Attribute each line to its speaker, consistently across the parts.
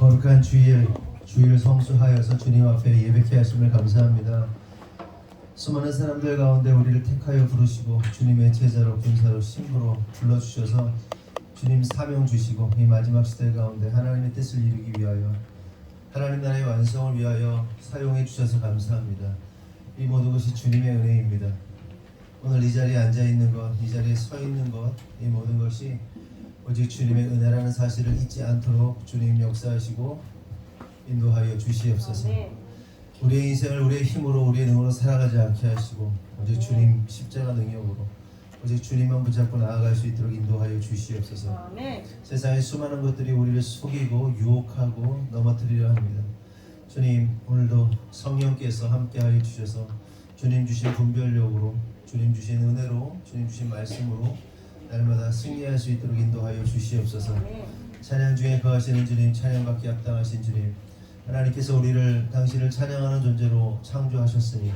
Speaker 1: 거룩한 주일 성수하여서 주님 앞에 예배케 하심을 감사합니다. 수많은 사람들 가운데 우리를 택하여 부르시고 주님의 제자로 군사로 신부로 불러주셔서 주님 사명 주시고 이 마지막 시대 가운데 하나님의 뜻을 이루기 위하여 하나님 나라의 완성을 위하여 사용해 주셔서 감사합니다. 이 모든 것이 주님의 은혜입니다. 오늘 이 자리에 앉아있는 것, 이 자리에 서 있는 것, 이 모든 것이 오직 주님의 은혜라는 사실을 잊지 않도록 주님 역사하시고 인도하여 주시옵소서. 우리의 인생을 우리의 힘으로 우리의 능으로 살아가지 않게 하시고 오직 주님 십자가 능력으로 오직 주님만 붙잡고 나아갈 수 있도록 인도하여 주시옵소서. 세상의 수많은 것들이 우리를 속이고 유혹하고 넘어뜨리려 합니다. 주님, 오늘도 성령께서 함께하여 주셔서 주님 주신 분별력으로 주님 주신 은혜로 주님 주신 말씀으로 날마다 승리할 수 있도록 인도하여 주시옵소서. 찬양 중에 거하시는 주님, 찬양받기 합당하신 주님, 하나님께서 우리를 당신을 찬양하는 존재로 창조하셨으니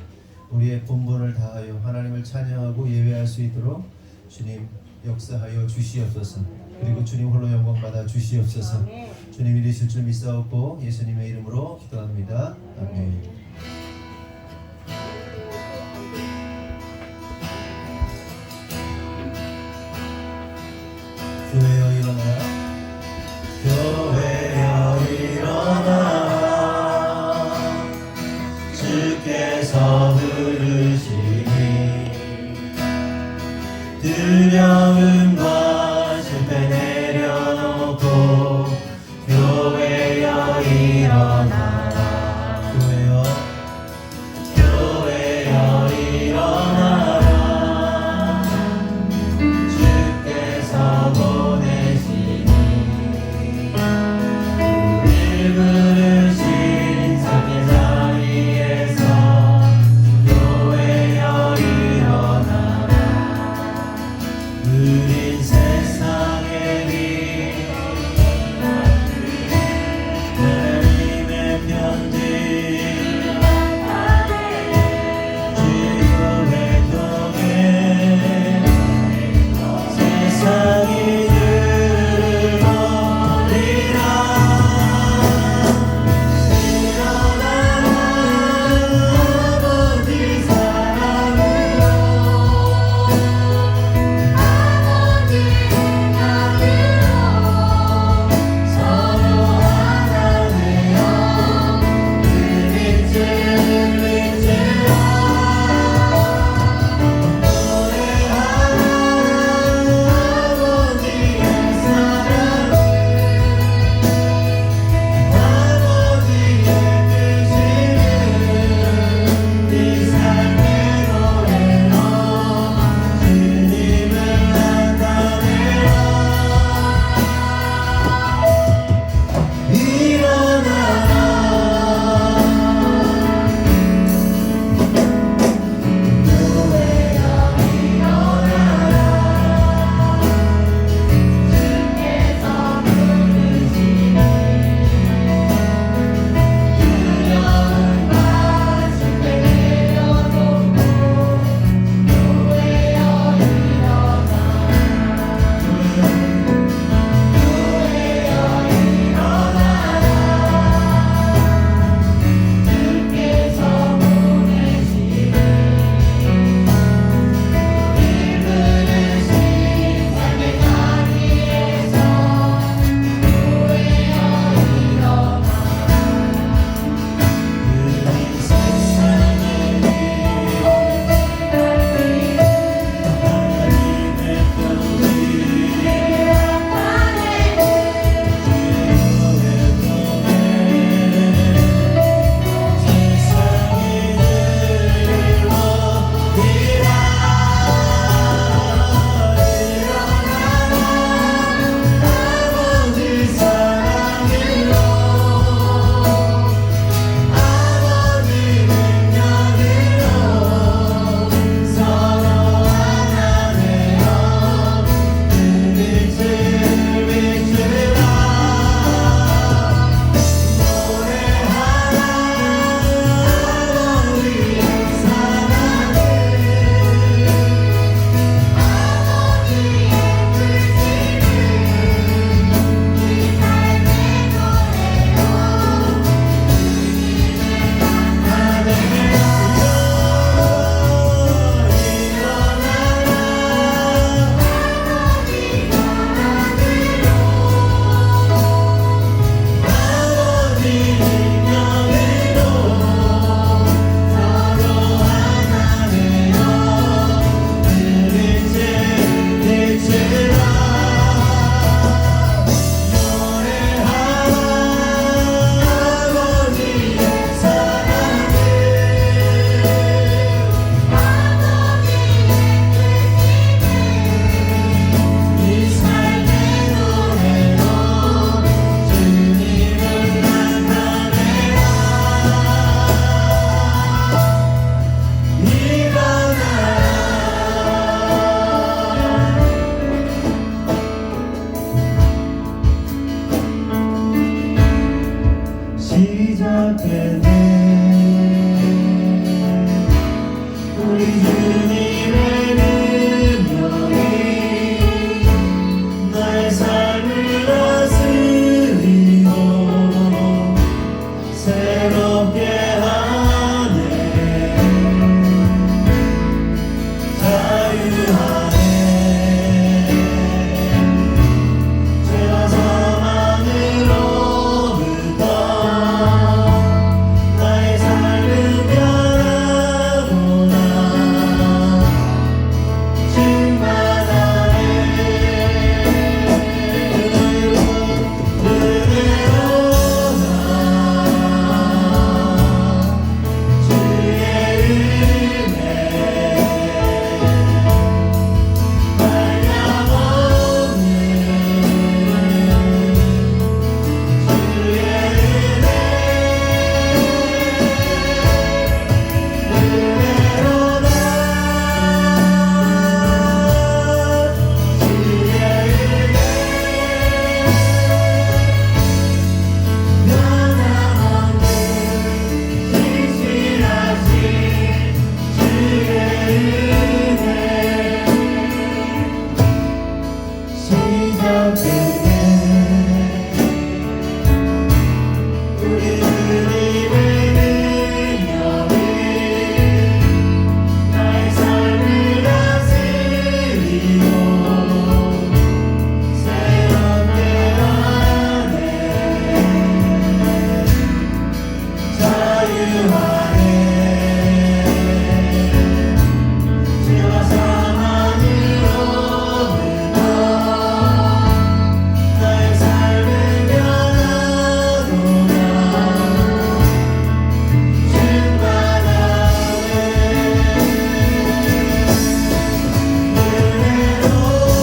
Speaker 1: 우리의 본분을 다하여 하나님을 찬양하고 예배할 수 있도록 주님 역사하여 주시옵소서. 그리고 주님 홀로 영광 받아 주시옵소서. 주님 이르실 줄 믿사옵고 예수님의 이름으로 기도합니다. 아멘. 교회여 일어나, 교회여 일어나, 주께서 부르시니 두려움과 실패 내려놓고 교회여 일어나라. 교회여 일어나라. 주께서 보내시니 시작되네. 우리 주님의 능력이 나의 삶을 다스리고 새롭게 하네. 자유하네. 죄와 사망으로부터 나의 삶은 변하구나. 충만하네. 은혜로다. 주의 은혜 말량없는 주의 은혜로다. 우리 주님의 능력이 나의 삶을 다스리고 새롭게 하네. 자유하네. 죄와 사망으로부터 나의 삶을 변하구나. 충만하네. 은혜로다.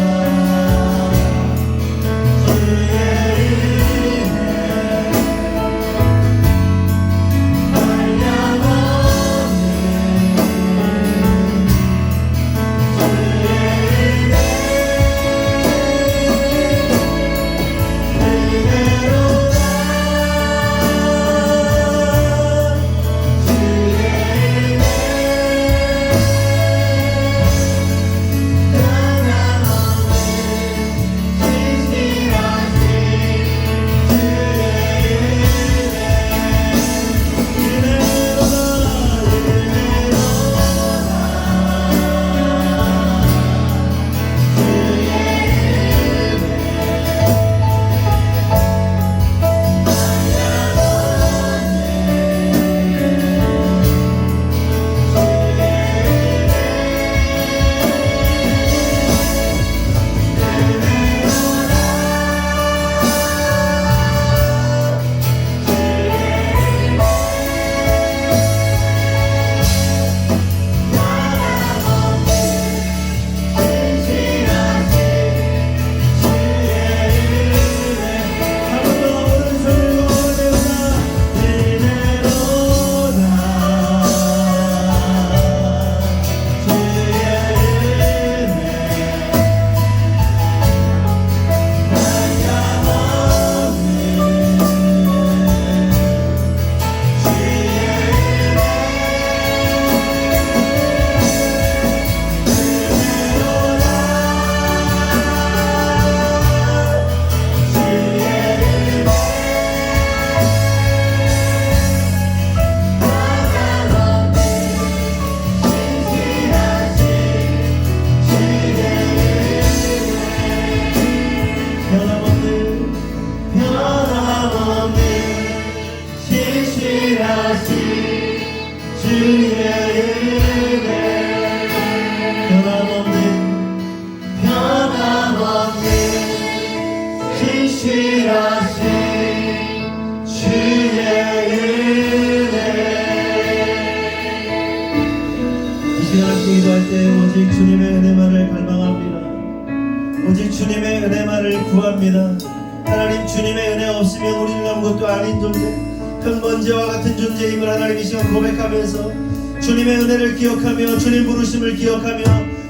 Speaker 1: 주의 은혜
Speaker 2: 기도할 때 오직 주님의 은혜만을 갈망합니다. 오직 주님의 은혜만을 구합니다. 하나님, 주님의 은혜 없으면 우리는 아무것도 아닌 존재, 흙먼지와 같은 존재임을 하나님 이 시간 고백하면서 주님의 은혜를 기억하며 주님 부르심을 기억하며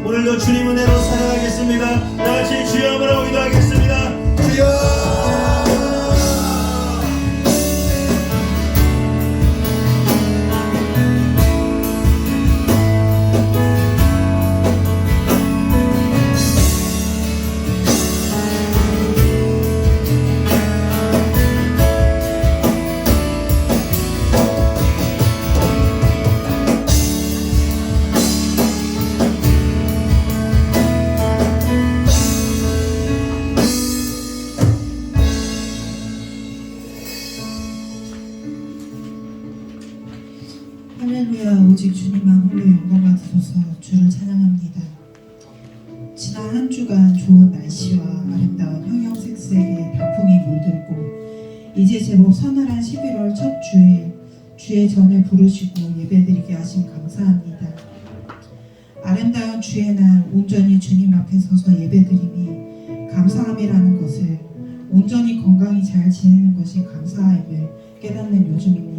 Speaker 2: 오늘도 주님 은혜로 살아가겠습니다. 다같이 주여 한번 하고 기도하겠습니다. 주여!
Speaker 3: 할렐루야. 오직 주님만 홀로 영광 받으소서. 주를 찬양합니다. 지난 한 주간 좋은 날씨와 아름다운 형형색색의 단풍이 물들고 이제 제법 서늘한 11월 첫 주에 주의 전을 부르시고 예배드리게 하심 감사합니다. 아름다운 주의 날 온전히 주님 앞에 서서 예배드림이 감사함이라는 것을, 온전히 건강히 잘 지내는 것이 감사함을 깨닫는 요즘입니다.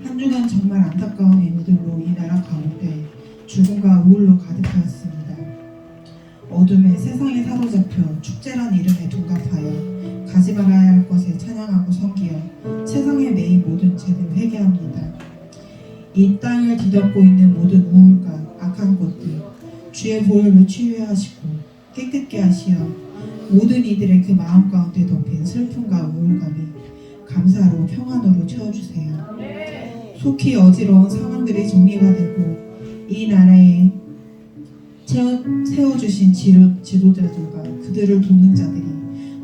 Speaker 3: 한 주간 정말 안타까운 일들로 이 나라 가운데 죽음과 우울로 가득하였습니다. 어둠에 세상에 사로잡혀 축제란 이름에 둔갑하여 가지 말아야 할 것에 찬양하고 섬기어 세상에 매인 모든 죄를 회개합니다. 이 땅을 뒤덮고 있는 모든 우울과 악한 것들 주의 보혈로 치유하시고 깨끗게 하시어 모든 이들의 그 마음 가운데 덮인 슬픔과 우울감이 감사로 평안으로 채워주세요. 속히 어지러운 상황들이 정리가 되고 이 나라에 세워주신 지도자들과 그들을 돕는 자들이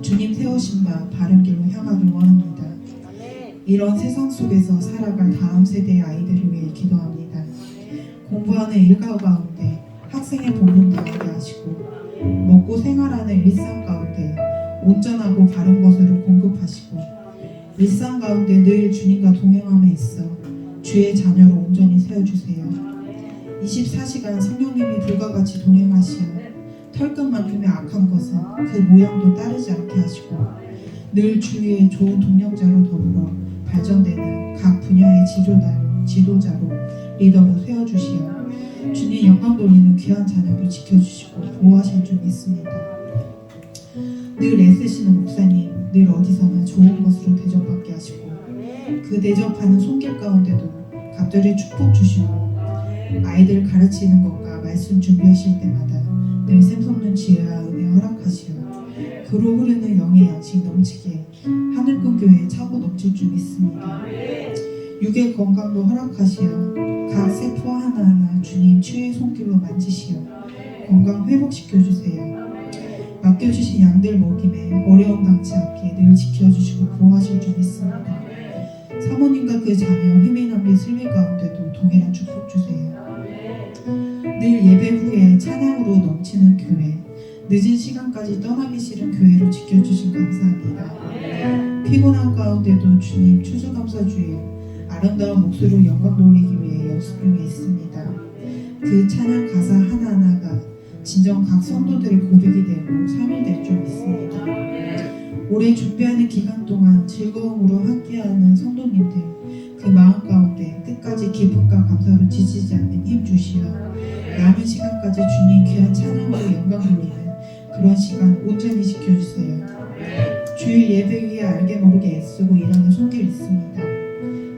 Speaker 3: 주님 세우신 바 바른 길로 향하길 원합니다. 이런 세상 속에서 살아갈 다음 세대의 아이들을 위해 기도합니다. 공부하는 일가 가운데 학생의 본분 다하게 하시고 먹고 생활하는 일상 가운데 온전하고 바른 것으로 공급하시고 일상 가운데 늘 주님과 동행함에 있어 주의 자녀로 온전히 세워주세요. 24시간 성령님이 불과 같이 동행하시어 털끝만큼의 악한 것은 그 모양도 따르지 않게 하시고 늘 주위의 좋은 동력자로 더불어 발전되는 각 분야의 지도자로 리더로 세워주시어 주님 영광 돌리는 귀한 자녀도 지켜주시고 보호하실 줄 믿습니다. 늘 애쓰시는 목사님, 늘 어디서나 좋은 것으로 대접받게 하시고 그 대접하는 손길 가운데도 갑자기 축복 주시고 아이들 가르치는 것과 말씀 준비하실 때마다 늘 샘솟는 지혜와 은혜 허락하시어 그로 흐르는 영의 양식 넘치게 하늘꾼 교회에 차고 넘칠 줄 믿습니다. 육의 건강도 허락하시어 각 세포 하나하나 주님 치유의 손길로 만지시어 건강 회복시켜주세요. 맡겨주신 양들 먹임에 어려움 당치 않게 늘 지켜주시고 보호하실 줄 믿습니다. 사모님과 그 자녀 휘민함의 슬미 가운데도 동일한 축복 주세요. 늘 예배 후에 찬양으로 넘치는 교회, 늦은 시간까지 떠나기 싫은 교회로 지켜주신 감사합니다. 피곤한 가운데도 주님 추수감사주에 아름다운 목소리로 영광 돌리기 위해 연습 중에 있습니다. 그 찬양 가사 하나하나가 진정 각 성도들의 고백이 되고 삶이 될 줄 믿습니다. 올해 준비하는 기간 동안 즐거움으로 함께하는 성도님들 그 마음 가운데 끝까지 기쁨과 감사로 지치지 않는 힘 주시어 남은 시간까지 주님 귀한 찬양으로 영광 돌리는 그런 시간 온전히 지켜주세요. 주일 예배 위에 알게 모르게 애쓰고 일하는 손길 있습니다.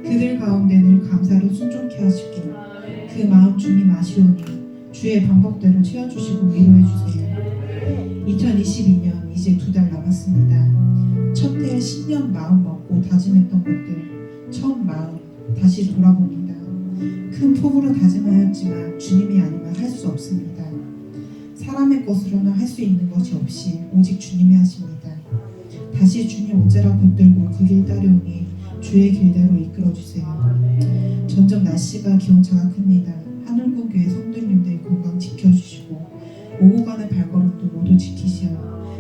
Speaker 3: 그들 가운데 늘 감사로 순종케 하시고 그 마음 주님 아시오니 주의 방법대로 채워주시고 위로해주세요. 2022년 이제 2달 남았습니다. 첫 해에 신년 마음 먹고 다짐했던 것들 처음 마음 다시 돌아봅니다. 큰 폭으로 다짐하였지만 주님이 아니면 할 수 없습니다. 사람의 것으로는 할 수 있는 것이 없이 오직 주님이 하십니다. 다시 주님 옷자락 붙들고 그 길 따르오니 주의 길대로 이끌어주세요. 점점 날씨가 기온차가 큽니다. 하늘군 교회 성도님들 건강 지켜주시고 오고 가는 발걸음도 모두 지키시어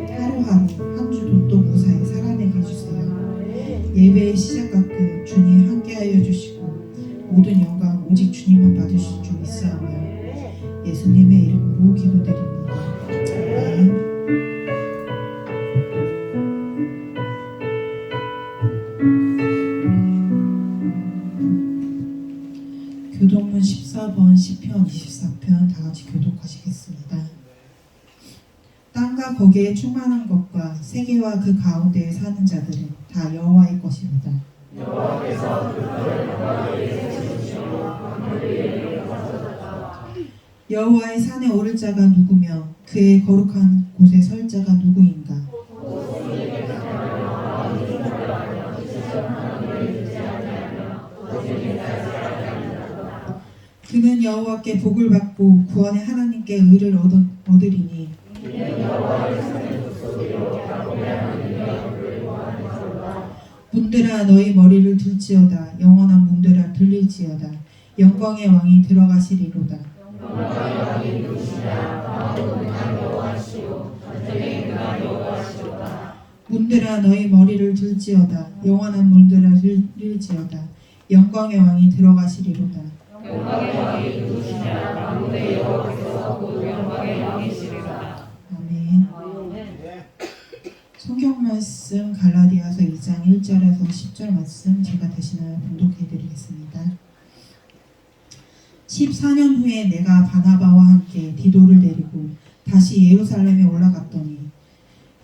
Speaker 3: 하루하루 한 주도 또 무사히 살아내게 해주세요. 예배의 시작과 끝 주님 함께하여 주시고 모든 영광 오직 주님만 받으실 줄 믿사오며 예수님의 이름으로 기도드립니다. 아멘. 교독문 14번 시편 24편 다같이 교독하시겠습니다. 땅과 거기에 충만한 것과 세계와 그 가운데에 사는 자들은 다 여호와의 것입니다.
Speaker 4: 여호와께서 그들을 영광에 세우시고 하늘을 일으켰다.
Speaker 3: 여호와의 산에 오를 자가 누구며 그의 거룩한 곳에 설 자가 누구인가? 그는 여호와께 복을 받고 구원의 하나님께 의를 얻으리니 문들아 너희 머리를 들지어다 영원한 문들아 들릴지어다. 영광의 왕이 들어가시리로다. 문들아 너희 머리를 들지어다. 영원한 문들아 들릴지어다. 영광의 왕이 들어가시리로다. 아멘. 성경 말씀 갈라디아서 2장 1절에서 10절 말씀 제가 대신하여 봉독해 드리겠습니다. 14년 후에 내가 바나바와 함께 디도를 데리고 다시 예루살렘에 올라갔더니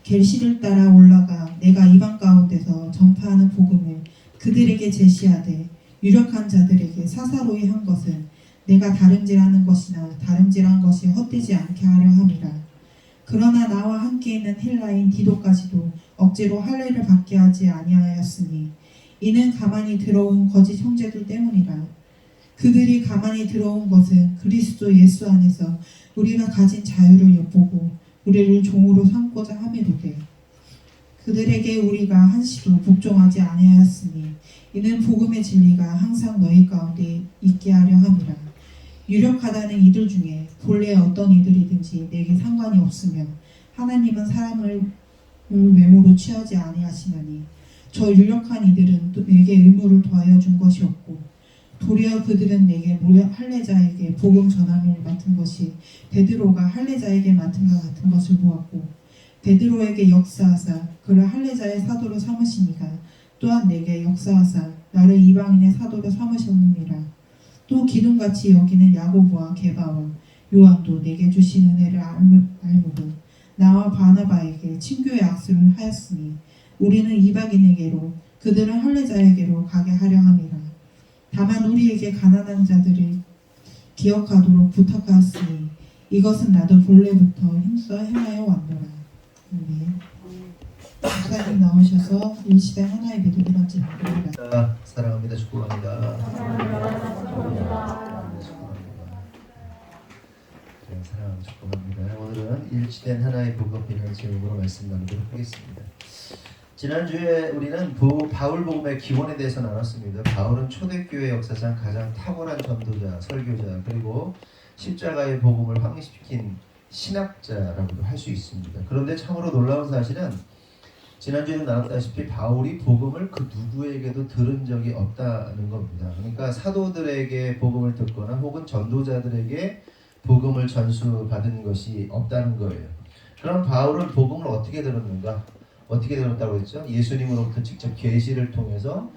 Speaker 3: 계시를 따라 올라가 내가 이방 가운데서 전파하는 복음을 그들에게 제시하되 유력한 자들에게 사사로이 한 것은 내가 다름질하는 것이나 다름질한 것이 헛되지 않게 하려 함이라. 그러나 나와 함께 있는 헬라인 디도까지도 억지로 할례를 받게 하지 아니하였으니 이는 가만히 들어온 거짓 형제들 때문이라. 그들이 가만히 들어온 것은 그리스도 예수 안에서 우리가 가진 자유를 엿보고 우리를 종으로 삼고자 함이로되 그들에게 우리가 한시도 복종하지 아니하였으니 이는 복음의 진리가 항상 너희 가운데 있게 하려 함이라. 유력하다는 이들 중에 본래 어떤 이들이든지 내게 상관이 없으며 하나님은 사람을 외모로 취하지 아니하시나니 저 유력한 이들은 또 내게 의무를 더하여 준 것이 없고 도리어 그들은 내게 할례자에게 복음 전함을 맡은 것이 베드로가 할례자에게 맡은 것 같은 것을 보았고 베드로에게 역사하사 그를 할례자의 사도로 삼으시니가 또한 내게 역사하사 나를 이방인의 사도로 삼으셨느니라. 또 기둥같이 여기는 야고보와 게바와 요한도 내게 주신 은혜를 알므로 나와 바나바에게 친교의 악수를 하였으니 우리는 이방인에게로 그들은 할례자에게로 가게 하려 함이라. 다만 우리에게 가난한 자들을 기억하도록 부탁하였으니 이것은 나도 본래부터 힘써 행하여 왔노라. 아멘. 목사님 나오셔서 일시대 하나의 믿음을 던집니다.
Speaker 1: 사랑합니다. 축복합니다. 네, 사랑하고 축복합니다. 오늘은 일치된 하나의 복음이라는 제목으로 말씀 나누도록 하겠습니다. 지난주에 우리는 바울 복음의 기원에 대해서 나눴습니다. 바울은 초대교회 역사상 가장 탁월한 전도자, 설교자, 그리고 십자가의 복음을 확립시킨 신학자라고도 할 수 있습니다. 그런데 참으로 놀라운 사실은 지난주에도 나눴다시피 바울이 복음을 그 누구에게도 들은 적이 없다는 겁니다. 그러니까 사도들에게 복음을 듣거나 혹은 전도자들에게 복음을 전수받은 것이 없다는 거예요. 그럼 바울은 복음을 어떻게 들었는가? 어떻게 들었다고 했죠? 예수님으로부터 직접 계시를 통해서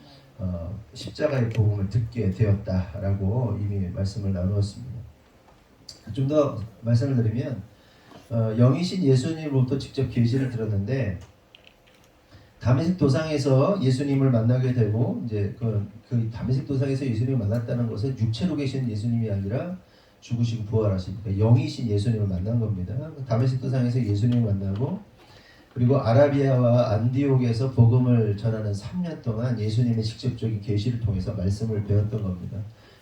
Speaker 1: 십자가의 복음을 듣게 되었다라고 이미 말씀을 나누었습니다. 좀 더 말씀을 드리면 영이신 예수님으로부터 직접 계시를 들었는데 다메섹 도상에서 예수님을 만나게 되고 이제 그 다메섹 도상에서 예수님을 만났다는 것은 육체로 계신 예수님이 아니라 죽으시고 부활하신 영이신 예수님을 만난 겁니다. 다메섹 도상에서 예수님을 만나고 그리고 아라비아와 안디옥에서 복음을 전하는 3년 동안 예수님의 직접적인 계시를 통해서 말씀을 배웠던 겁니다.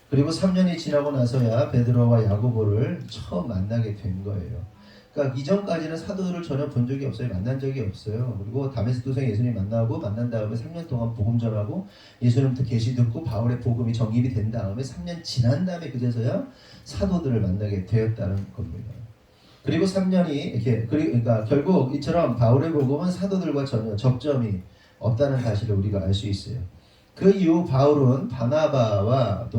Speaker 1: 그리고 3년이 지나고 나서야 베드로와 야고보를 처음 만나게 된 거예요. 그러니까 이전까지는 사도들을 전혀 본 적이 없어요. 만난 적이 없어요. 그리고 다메섹 도상에 예수님 만나고 만난 다음에 3년 동안 복음 전하고 예수님부터 계시 듣고 바울의 복음이 정립이 된 다음에 3년 지난 다음에 그제서야 사도들을 만나게 되었다는 겁니다. 그리고 3년이 이렇게 그러니까 결국 이처럼 바울의 복음은 사도들과 전혀 접점이 없다는 사실을 우리가 알 수 있어요. 그 이후 바울은 바나바와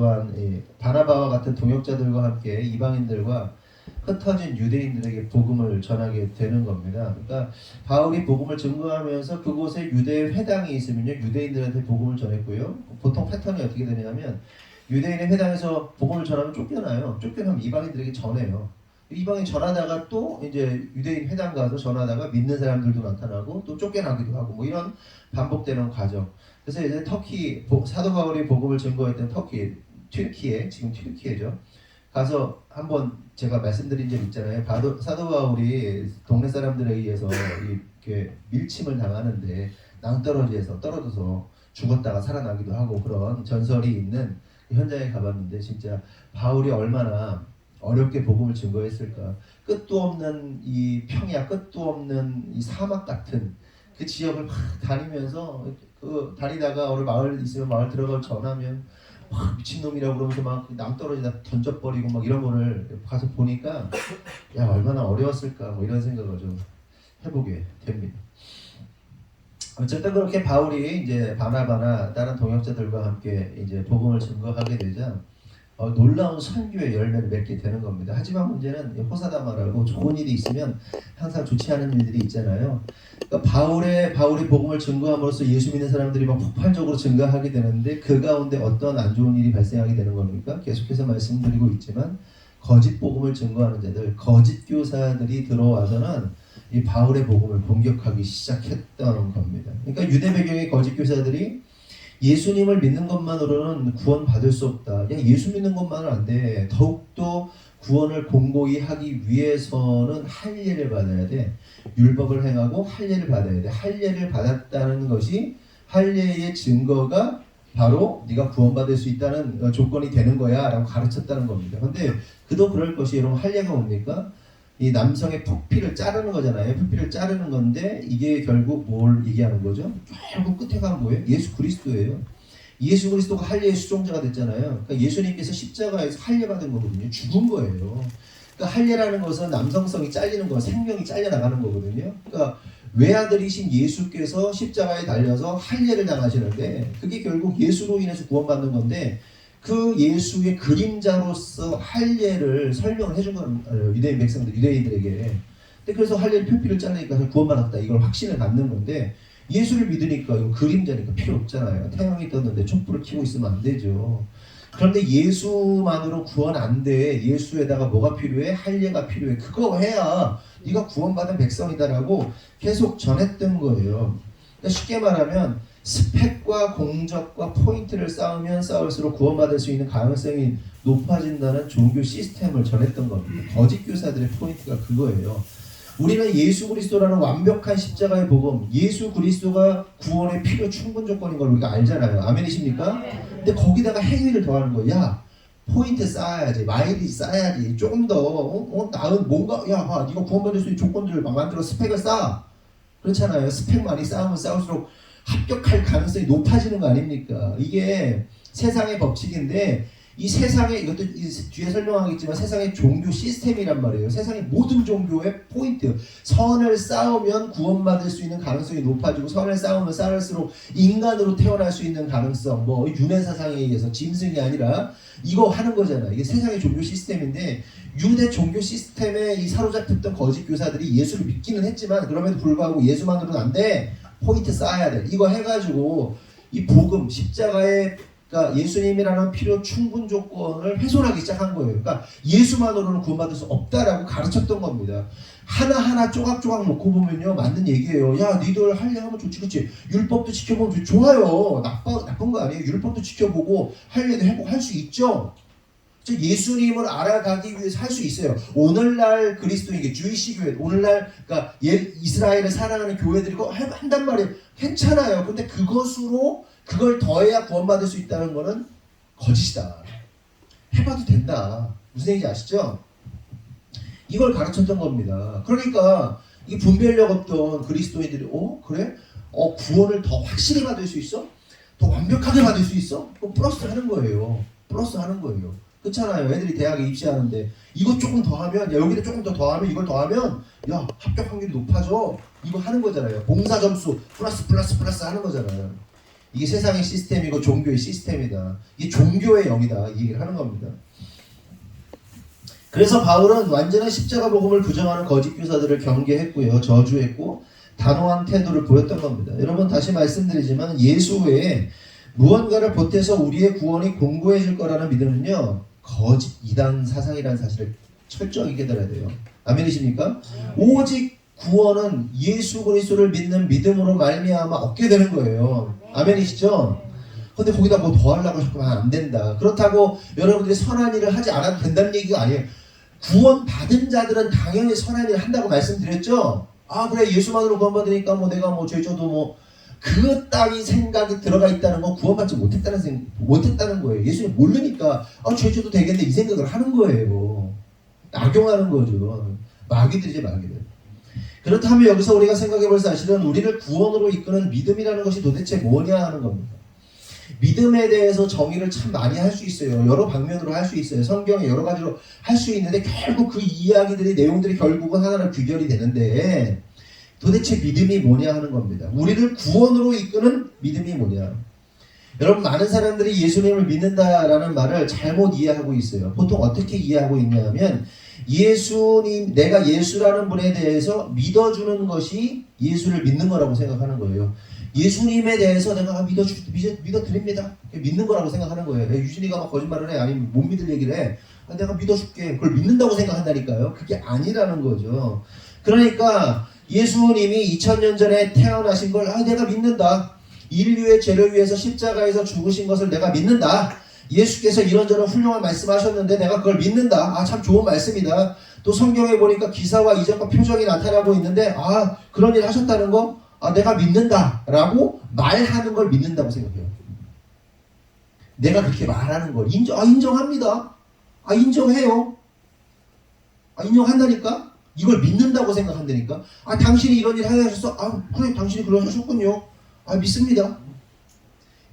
Speaker 1: 같은 동역자들과 함께 이방인들과 흩어진 유대인들에게 복음을 전하게 되는 겁니다. 그러니까 바울이 복음을 증거하면서 그곳에 유대 회당이 있으면요 유대인들한테 복음을 전했고요. 보통 패턴이 어떻게 되냐면 유대인의 회당에서 복음을 전하면 쫓겨나요. 쫓겨나면 이방인들에게 전해요. 이방인 전하다가 또 이제 유대인 회당 가서 전하다가 믿는 사람들도 나타나고 또 쫓겨나기도 하고 뭐 이런 반복되는 과정. 그래서 이제 터키 사도 바울이 복음을 증거했던 터키 튀르키예 지금 튀르키예죠. 가서 한번 제가 말씀드린 적 있잖아요. 사도 바울이 동네 사람들에 의해서 이렇게 밀침을 당하는데 낭떠러지에서 떨어져서 죽었다가 살아나기도 하고 그런 전설이 있는 현장에 가봤는데 진짜 바울이 얼마나 어렵게 복음을 증거했을까. 끝도 없는 이 평야, 끝도 없는 이 사막 같은 그 지역을 막 다니면서 다니다가 어느 마을 있으면 마을 들어가서 전하면 막 미친놈이라고 그러면서 막 낭떠러지다 던져버리고 막 이런 거를 가서 보니까 야 얼마나 어려웠을까 뭐 이런 생각을 좀 해보게 됩니다. 어쨌든 그렇게 바울이 이제 바나바나 다른 동역자들과 함께 이제 복음을 증거하게 되자 놀라운 선교의 열매를 맺게 되는 겁니다. 하지만 문제는 호사다마라고 좋은 일이 있으면 항상 좋지 않은 일들이 있잖아요. 그러니까 바울이 복음을 증거함으로써 예수 믿는 사람들이 막 폭발적으로 증가하게 되는데 그 가운데 어떤 안 좋은 일이 발생하게 되는 겁니까? 계속해서 말씀드리고 있지만 거짓 복음을 증거하는 자들, 거짓 교사들이 들어와서는 이 바울의 복음을 공격하기 시작했던 겁니다. 그러니까 유대 배경의 거짓 교사들이 예수님을 믿는 것만으로는 구원받을 수 없다. 그냥 예수 믿는 것만은 안 돼. 더욱더 구원을 공고히 하기 위해서는 할례를 받아야 돼. 율법을 행하고 할례를 받아야 돼. 할례를 받았다는 것이 할례의 증거가 바로 네가 구원받을 수 있다는 조건이 되는 거야 라고 가르쳤다는 겁니다. 근데 그도 그럴 것이 여러분 할례가 뭡니까? 이 남성의 푸피를 자르는 거잖아요. 푸피를 자르는 건데 이게 결국 뭘 얘기하는 거죠? 결국 끝에 가면 뭐예요? 예수 그리스도예요. 예수 그리스도가 할례의 수종자가 됐잖아요. 그러니까 예수님께서 십자가에서 할례 받은 거거든요. 죽은 거예요. 그러니까 할례라는 것은 남성성이 잘리는 거, 생명이 잘려 나가는 거거든요. 그러니까 외아들이신 예수께서 십자가에 달려서 할례를 당하시는데 그게 결국 예수로 인해서 구원받는 건데 그 예수의 그림자로서 할례를 설명을 해준 건 유대인 백성들, 유대인들에게. 근데 그래서 할례를 표피를 자르니까 구원받았다 이걸 확신을 갖는 건데 예수를 믿으니까 이거 그림자니까 필요 없잖아요. 태양이 떴는데 촛불을 켜고 있으면 안 되죠. 그런데 예수만으로 구원 안 돼. 예수에다가 뭐가 필요해? 할례가 필요해. 그거 해야 네가 구원받은 백성이다라고 계속 전했던 거예요. 그러니까 쉽게 말하면 스펙과 공적과 포인트를 쌓으면 쌓을수록 구원받을 수 있는 가능성이 높아진다는 종교 시스템을 전했던 겁니다. 거짓 교사들의 포인트가 그거예요. 우리는 예수 그리스도라는 완벽한 십자가의 복음, 예수 그리스도가 구원의 필요 충분 조건인 걸 우리가 알잖아요. 아멘이십니까? 근데 거기다가 행위를 더하는 거야. 야, 포인트 쌓아야지, 마일리지 쌓아야지, 조금 더 나은 뭔가 야, 봐, 네가 구원받을 수 있는 조건들을 막 만들어 스펙을 쌓아. 그렇잖아요. 스펙 많이 쌓으면 쌓을수록 합격할 가능성이 높아지는 거 아닙니까? 이게 세상의 법칙인데 이 세상의 이것도 뒤에 설명하겠지만 세상의 종교 시스템이란 말이에요. 세상의 모든 종교의 포인트. 선을 쌓으면 구원받을 수 있는 가능성이 높아지고 선을 쌓으면 쌓을수록 인간으로 태어날 수 있는 가능성 뭐 윤회 사상에 의해서 짐승이 아니라 이거 하는 거잖아요. 이게 세상의 종교 시스템인데 유대 종교 시스템에 이 사로잡혔던 거짓 교사들이 예수를 믿기는 했지만 그럼에도 불구하고 예수만으로는 안 돼. 포인트 쌓아야 돼. 이거 해가지고 이 복음 십자가의 그러니까 예수님이라는 필요 충분 조건을 훼손하기 시작한 거예요. 그러니까 예수만으로는 구원받을 수 없다라고 가르쳤던 겁니다. 하나하나 쪼각쪼각 놓고 보면요 맞는 얘기예요. 야 니들 할례하면 좋지 그치? 율법도 지켜보면 좋지. 좋아요. 나쁜 거 아니에요. 율법도 지켜보고 할례도 해보고 할 수 있죠. 예수님을 알아가기 위해서 할 수 있어요. 오늘날 그리스도인계 주이시 교회 오늘날 그러니까 이스라엘을 사랑하는 교회들이 한단 말이에요. 괜찮아요. 근데 그걸 더해야 구원받을 수 있다는 거는 거짓이다. 해봐도 된다. 무슨 얘기인지 아시죠? 이걸 가르쳤던 겁니다. 그러니까 이 분별력 없던 그리스도인들이 그래? 구원을 더 확실히 받을 수 있어? 더 완벽하게 받을 수 있어? 그럼 플러스 하는 거예요. 플러스 하는 거예요. 그렇잖아요. 애들이 대학에 입시하는데 이거 조금 더 하면 여기를 조금 더 하면 이걸 더 하면 야 합격 확률이 높아져. 이거 하는 거잖아요. 봉사 점수 플러스 하는 거잖아요. 이게 세상의 시스템이고 종교의 시스템이다. 이게 종교의 영이다. 이 얘기를 하는 겁니다. 그래서 바울은 완전한 십자가 복음을 부정하는 거짓 교사들을 경계했고요. 저주했고 단호한 태도를 보였던 겁니다. 여러분 다시 말씀드리지만 예수 외에 무언가를 보태서 우리의 구원이 공고해질 거라는 믿음은요. 거짓 이단 사상이라는 사실을 철저히 깨달아야 돼요. 아멘이십니까? 오직 구원은 예수 그리스도를 믿는 믿음으로 말미암아 얻게 되는 거예요. 아멘이시죠? 근데 거기다 뭐 더 하려고 자꾸 하면 안 된다. 그렇다고 여러분들이 선한 일을 하지 않아도 된다는 얘기가 아니에요. 구원 받은 자들은 당연히 선한 일을 한다고 말씀드렸죠? 그래 예수만으로 구원받으니까 뭐 내가 뭐 죄져도 뭐 그 따위 생각이 들어가 있다는 건 구원받지 못했다는 거예요. 예수님 모르니까 죄져도 되겠네 이 생각을 하는 거예요. 악용하는 거죠. 마귀들이지 마귀들. 그렇다면 여기서 우리가 생각해 볼 사실은 우리를 구원으로 이끄는 믿음이라는 것이 도대체 뭐냐 하는 겁니다. 믿음에 대해서 정의를 참 많이 할 수 있어요. 여러 방면으로 할 수 있어요. 성경에 여러 가지로 할 수 있는데 결국 그 이야기들이 내용들이 결국은 하나로 귀결이 되는데 도대체 믿음이 뭐냐 하는 겁니다. 우리를 구원으로 이끄는 믿음이 뭐냐. 여러분 많은 사람들이 예수님을 믿는다라는 말을 잘못 이해하고 있어요. 보통 어떻게 이해하고 있냐면 예수님, 내가 예수라는 분에 대해서 믿어주는 것이 예수를 믿는 거라고 생각하는 거예요. 예수님에 대해서 내가 믿어드립니다. 믿는 거라고 생각하는 거예요. 유진이가 막 거짓말을 해. 아니면 못 믿을 얘기를 해. 내가 믿어줄게. 그걸 믿는다고 생각한다니까요. 그게 아니라는 거죠. 그러니까 예수님이 2000년 전에 태어나신 걸 내가 믿는다. 인류의 죄를 위해서 십자가에서 죽으신 것을 내가 믿는다. 예수께서 이런저런 훌륭한 말씀하셨는데 내가 그걸 믿는다. 참 좋은 말씀이다. 또 성경에 보니까 기사와 이적과 표적이 나타나고 있는데 그런 일 하셨다는 거 내가 믿는다 라고 말하는 걸 믿는다고 생각해요. 내가 그렇게 말하는 걸 인정합니다. 인정해요. 인정한다니까. 이걸 믿는다고 생각한다니까. 당신이 이런 일 하셨어. 그래 당신이 그러셨군요. 믿습니다.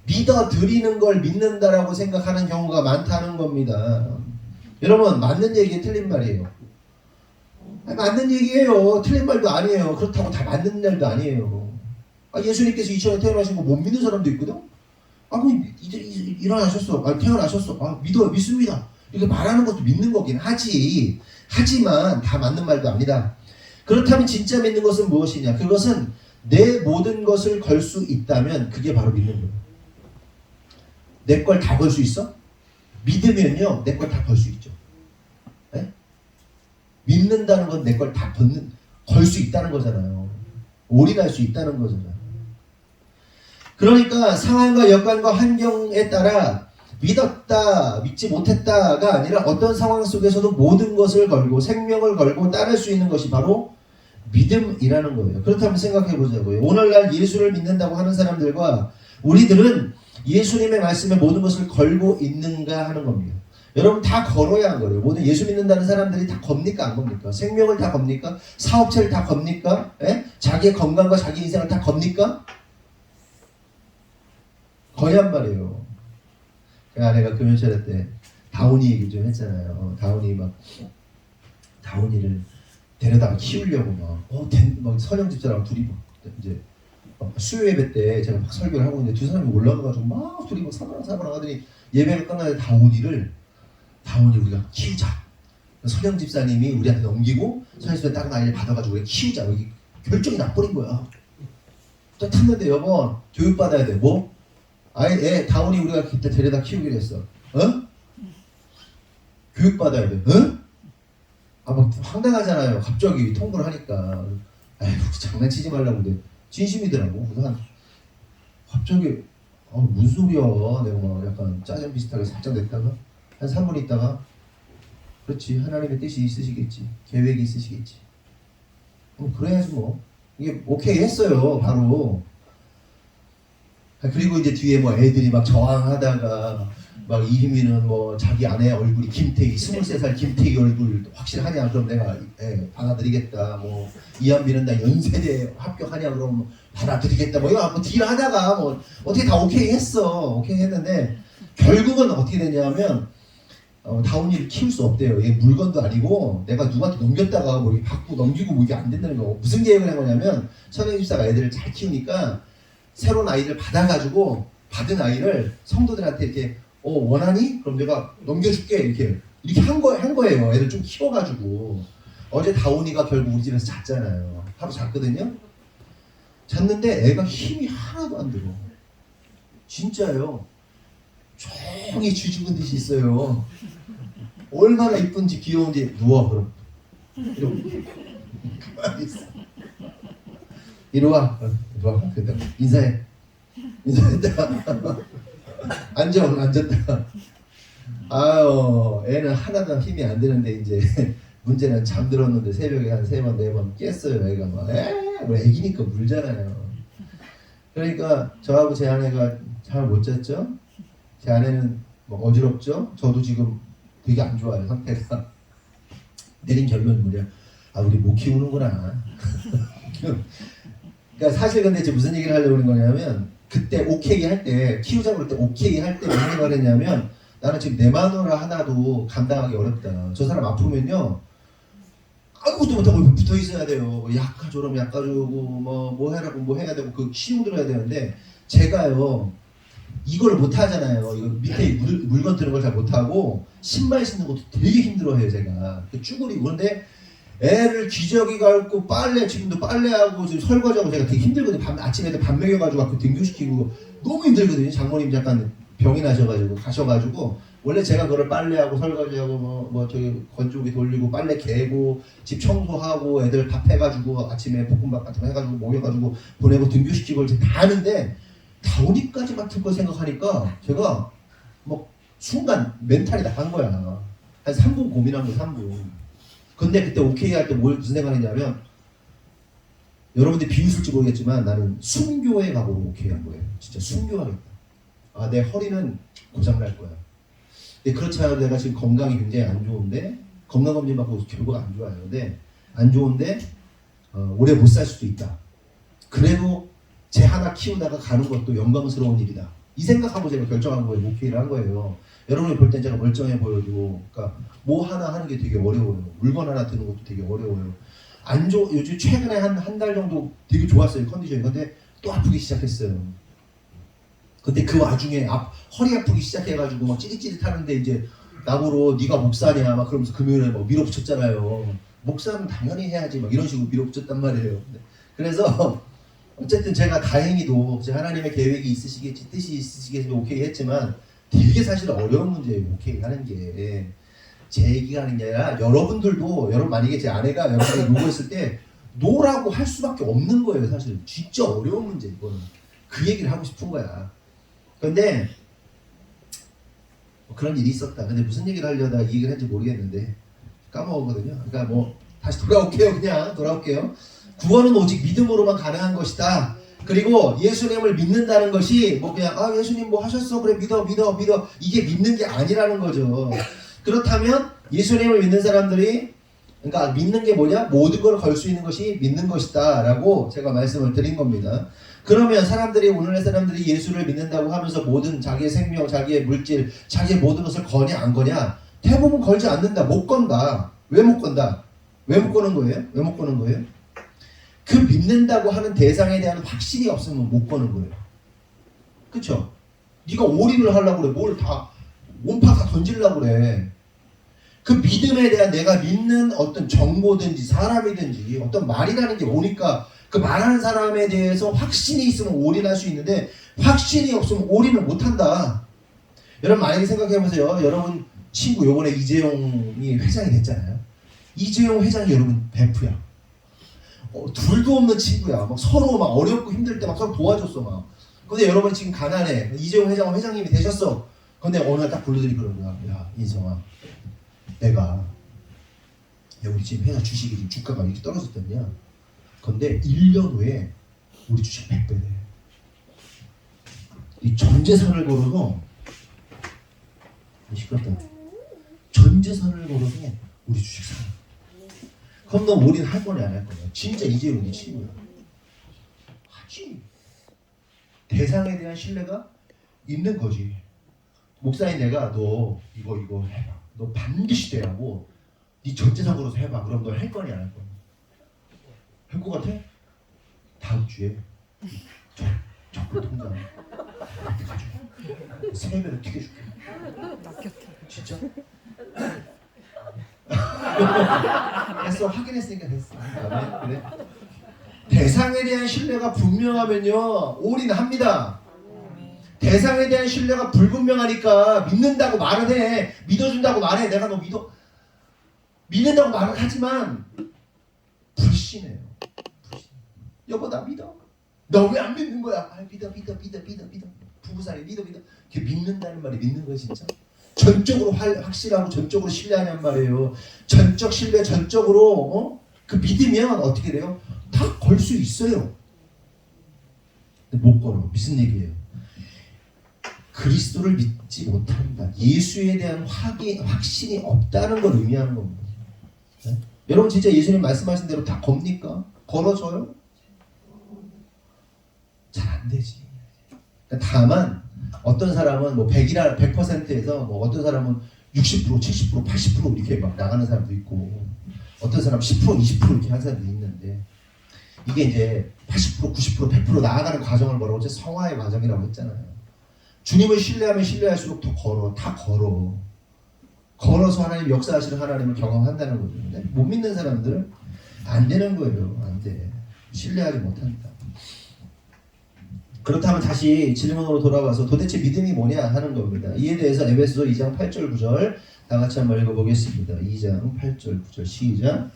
Speaker 1: 믿어드리는 걸 믿는다라고 생각하는 경우가 많다는 겁니다. 여러분 맞는 얘기에 틀린 말이에요. 맞는 얘기예요. 틀린 말도 아니에요. 그렇다고 다 맞는 말도 아니에요. 예수님께서 2000년 태어나신 거 못 믿는 사람도 있거든. 그럼 이제 일어나셨어. 태어나셨어. 믿습니다. 이렇게 말하는 것도 믿는 거긴 하지만 다 맞는 말도 아니다. 그렇다면 진짜 믿는 것은 무엇이냐? 그것은 내 모든 것을 걸 수 있다면 그게 바로 믿는 거예요. 내 걸 다 걸 수 있어? 믿으면요 내 걸 다 걸 수 있죠. 네? 믿는다는 건 내 걸 다 걸 수 있다는 거잖아요. 올인할 수 있다는 거잖아요. 그러니까 상황과 여건과 환경에 따라 믿었다 믿지 못했다가 아니라 어떤 상황 속에서도 모든 것을 걸고 생명을 걸고 따를 수 있는 것이 바로 믿음이라는 거예요. 그렇다면 생각해 보자고요. 오늘날 예수를 믿는다고 하는 사람들과 우리들은 예수님의 말씀에 모든 것을 걸고 있는가 하는 겁니다. 여러분 다 걸어야 한 거예요. 모든 예수 믿는다는 사람들이 다 겁니까 안 겁니까? 생명을 다 겁니까? 사업체를 다 겁니까? 자기의 건강과 자기 인생을 다 겁니까? 거냔 말이에요. 그 아내가 금요철에 때 다운이 얘기 좀 했잖아요. 다운이를 데려다가 키우려고 막 선영 집사랑 둘이 이제 수요 예배 때 제가 막 설교를 하고 있는데 두 사람이 올라가가지고 막 둘이 막 사바랑 하더니 예배가 끝나는데 다운이를 우리가 키우자. 선영 집사님이 우리한테 넘기고 선영 집사님 다른 아이를 받아가지고 우리가 키우자. 여기 결정이 나버린 거야. 딱 탔는데 여보 교육받아야 돼. 뭐? 애 다운이 우리가 그때 데려다 키우기로 했어. 교육받아야 돼. 막 황당하잖아요. 갑자기 통보를 하니까. 장난치지 말라고 근데 진심이더라고. 그래서 갑자기 무슨 소리야. 내가 막 약간 짜증 비슷하게 살짝 냈다가 한 3분 있다가 그렇지 하나님의 뜻이 있으시겠지. 계획이 있으시겠지. 그래야지 뭐. 이게 오케이 했어요. 바로. 그리고 이제 뒤에 애들이 막 저항하다가 막 이희민은 자기 아내 얼굴이 김태희 23살 김태희 얼굴 확실하냐 그럼 내가 받아들이겠다. 이한빈은 나 연세대 합격하냐 그럼 받아들이겠다. 이거 갖고 딜하다가 어떻게 다 오케이 했어. 오케이 했는데 결국은 어떻게 되냐면 다운이를 키울 수 없대요. 이게 물건도 아니고 내가 누구한테 넘겼다가 이렇게 받고 넘기고 이게 안 된다는 거. 무슨 계획을 한 거냐면 선생님집사가 애들을 잘 키우니까 새로운 아이를 받아가지고 받은 아이를 성도들한테 이렇게 원하니? 그럼 내가 넘겨줄게 이렇게 한 거예요. 애를 좀 키워가지고. 어제 다운이가 결국 우리 집에서 잤잖아요. 하루 잤거든요. 잤는데 애가 힘이 하나도 안 들어. 진짜요. 조용히 쥐죽은 듯이 있어요. 얼마나 이쁜지 귀여운지. 누워 그럼. 이러고 가만히 있어. 이리 와. 그랬다. 인사해. 인사했다. 앉았다. 애는 하나도 힘이 안 되는데 이제 문제는 잠들었는데 새벽에 한 3번 4번 깼어요. 애가 막 애기니까 물잖아요. 그러니까 저하고 제 아내가 잘 못 잤죠. 제 아내는 어지럽죠. 저도 지금 되게 안 좋아요. 상태가. 내린 결론은 뭐냐. 우리 못 키우는구나. 그러니까 사실 근데 이제 무슨 얘기를 하려고 하는 거냐면 그때 오케이 할 때 키우자고 그럴 때 오케이 할 때 무슨 생각을 했냐면 나는 지금 내 마누라 하나도 감당하기 어렵다. 저 사람 아프면요 아무것도 못하고 붙어 있어야 돼요. 뭐 약 가져오면 약 가져오고 뭐 해라고 뭐 해야 되고 그 시험 들어야 되는데 제가요 이걸 못 하잖아요. 이거 밑에 물건 드는 걸 잘 못하고 신발 신는 것도 되게 힘들어해요 제가. 쭈그리고 그런데 애를 기저귀 갈고 빨래 지금도 빨래하고 지금 설거지하고 제가 되게 힘들거든요. 아침에 애들 밥 먹여가지고 그 등교시키고 너무 힘들거든요. 장모님 잠깐 병이 나셔가지고 가셔가지고 원래 제가 그걸 빨래하고 설거지하고 뭐 저기 건조기 돌리고 빨래 개고 집 청소하고 애들 밥 해가지고 아침에 볶음밥 같은 거 해가지고 먹여가지고 보내고 등교시키고 이제 다 하는데 다오니까지 맡을 거 생각하니까 제가 뭐 순간 멘탈이 나간 거야. 한 3분 고민한 거야 3분. 근데 그때 오케이 할 때 무슨 생각했냐면 여러분들 비웃을지 모르겠지만 나는 순교의 각오로 오케이 한 거예요. 진짜 순교하겠다. 아, 내 허리는 고장날 거야. 근데 그렇지 않아도 내가 지금 건강이 굉장히 안 좋은데 건강검진 받고 결과가 안 좋아요. 근데 안 좋은데 오래 못 살 수도 있다. 그래도 쟤 하나 키우다가 가는 것도 영광스러운 일이다. 이 생각하고 제가 결정한 거예요. 오케이를 한 거예요. 여러분이 볼 땐 제가 멀쩡해 보여도 그러니까 뭐 하나 하는 게 되게 어려워요. 물건 하나 드는 것도 되게 어려워요. 요즘 최근에 한 달 정도 되게 좋았어요. 컨디션이. 근데 또 아프기 시작했어요. 근데 그 와중에 허리 아프기 시작해가지고 막 찌릿찌릿하는데 이제 나보러 네가 목사냐 막 그러면서 금요일에 막 밀어붙였잖아요. 목사는 당연히 해야지 막 이런 식으로 밀어붙였단 말이에요. 그래서 어쨌든 제가 다행히도 하나님의 계획이 있으시겠지 뜻이 있으시겠지 오케이 했지만 되게 사실 어려운 문제예요. 오케이 하는 게 제 얘기가 하는 게 아니라 여러분들도 여러분 만약에 제 아내가 여러분이 요구했을 때 노라고 할 수밖에 없는 거예요. 사실 진짜 어려운 문제 이거는 그 얘기를 하고 싶은 거야. 근데 그런 일이 있었다. 근데 무슨 얘기를 하려다 이 얘기를 했는지 모르겠는데 까먹었거든요. 그러니까 뭐 다시 돌아올게요. 구원은 오직 믿음으로만 가능한 것이다. 그리고 예수님을 믿는다는 것이 뭐 그냥 예수님 뭐 하셨어 그래 믿어 이게 믿는 게 아니라는 거죠. 그렇다면 예수님을 믿는 사람들이 그러니까 믿는 게 뭐냐? 모든 걸 걸 수 있는 것이 믿는 것이다 라고 제가 말씀을 드린 겁니다. 그러면 오늘날 사람들이 예수를 믿는다고 하면서 모든 자기의 생명, 자기의 물질, 자기의 모든 것을 거냐 안 거냐? 대부분 걸지 않는다. 못 건다. 왜 못 건다? 왜 못 거는 거예요? 그 믿는다고 하는 대상에 대한 확신이 없으면 못 거는 거예요. 그쵸? 네가 올인을 하려고 그래. 뭘 다 온파 다 던지려고 그래. 그 믿음에 대한 내가 믿는 어떤 정보든지 사람이든지 어떤 말이라는 게 오니까 그 말하는 사람에 대해서 확신이 있으면 올인할 수 있는데 확신이 없으면 올인을 못한다. 여러분 만약에 생각해보세요. 여러분 친구 요번에 이재용이 회장이 됐잖아요. 이재용 회장이 여러분 베프야. 둘도 없는 친구야. 막 서로 막 어렵고 힘들 때 막 서로 도와줬어 막. 근데 여러분 지금 가난해. 이재용 회장님이 되셨어. 근데 어느 날 딱 불러들이 그러는 거야. 야 인성아, 내가 우리 지금 회사 주식이 지금 주가가 이렇게 떨어졌다냐. 근데 1년 후에 우리 주식 100배 돼. 이 전 재산을 걸어서 시끄럽다. 전 재산을 걸어서 우리 주식 사. 그럼 너 올인 할 거냐 안 할 거냐? 진짜 이재용이 친구야. 하지. 대상에 대한 신뢰가 있는 거지. 목사인 내가 너 이거 해봐. 너 반드시 되라고 네 전 재산 걸어서 해봐. 그럼 너 할 거냐 안 할 거냐? 할 거 같아? 다음 주에 적금 통장 나한테 가져. 3배로 튀겨줄게. 진짜? 했어. 확인했으니까 됐어. 그래. 대상에 대한 신뢰가 분명하면요 올인합니다. 대상에 대한 신뢰가 불분명하니까 믿는다고 말은 해. 믿어준다고 말해. 내가 너 믿는다고 말은 하지만 불신해요. 여보 나 믿어. 너 왜 안 믿는 거야? 믿어. 부부사이 믿어. 이렇게 믿는다는 말이 믿는 거야 진짜. 전적으로 확실하고 전적으로 신뢰하는 말이에요. 전적 신뢰, 전적으로 그 믿으면 어떻게 돼요? 다 걸 수 있어요. 근데 못 걸어. 무슨 얘기예요? 그리스도를 믿지 못한다. 예수에 대한 확신이 없다는 걸 의미하는 겁니다. 네? 여러분 진짜 예수님 말씀하신 대로 다 겁니까? 걸어져요? 잘 안 되지. 다만 어떤 사람은 뭐 100%에서 뭐 어떤 사람은 60%, 70%, 80% 이렇게 막 나가는 사람도 있고 어떤 사람 10%, 20% 이렇게 하는 사람도 있는데 이게 이제 80%, 90%, 100% 나아가는 과정을 뭐라고 하죠? 성화의 과정이라고 했잖아요. 주님을 신뢰하면 신뢰할수록 더 걸어, 다 걸어. 걸어서 하나님 역사하시는 하나님을 경험한다는 거죠. 근데 못 믿는 사람들은 안 되는 거예요. 안 돼. 신뢰하지 못한다. 그렇다면 다시 질문으로 돌아와서 도대체 믿음이 뭐냐 하는 겁니다. 이에 대해서 에베소서 2장 8절 9절 다 같이 한번 읽어보겠습니다. 2장 8절 9절 시작.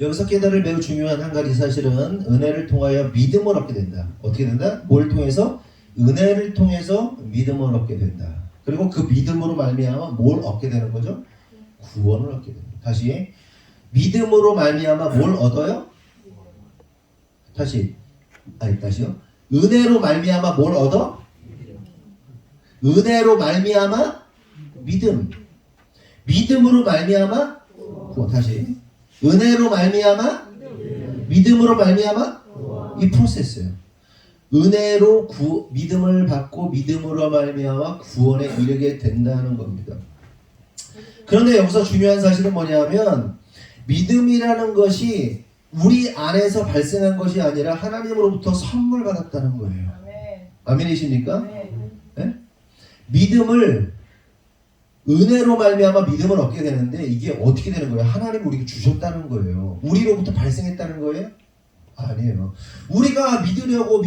Speaker 1: 여기서 깨달을 매우 중요한 한 가지 사실은 은혜를 통하여 믿음을 얻게 된다. 어떻게 된다? 뭘 통해서? 은혜를 통해서 믿음을 얻게 된다. 그리고 그 믿음으로 말미암아 뭘 얻게 되는 거죠? 구원을 얻게 됩니다. 다시 믿음으로 말미암아 뭘 얻어요? 다시요. 은혜로 말미암아 뭘 얻어? 은혜로 말미암아 믿음. 믿음으로 말미암아 구원. 다시 은혜로 말미암아 믿음으로 말미암아 이 프로세스예요. 은혜로 믿음을 받고 믿음으로 말미암아 구원에 이르게 된다는 겁니다. 그런데 여기서 중요한 사실은 뭐냐면 믿음이라는 것이 우리 안에서 발생한 것이 아니라 하나님으로부터 선물 받았다는 거예요. 아멘이십니까? 네? 믿음을 은혜로 말미암아 믿음을 얻게 되는데 이게 어떻게 되는 거예요? 하나님 우리에게 주셨다는 거예요. 우리로부터 발생했다는 거예요? 아니에요. 우리가 믿으려고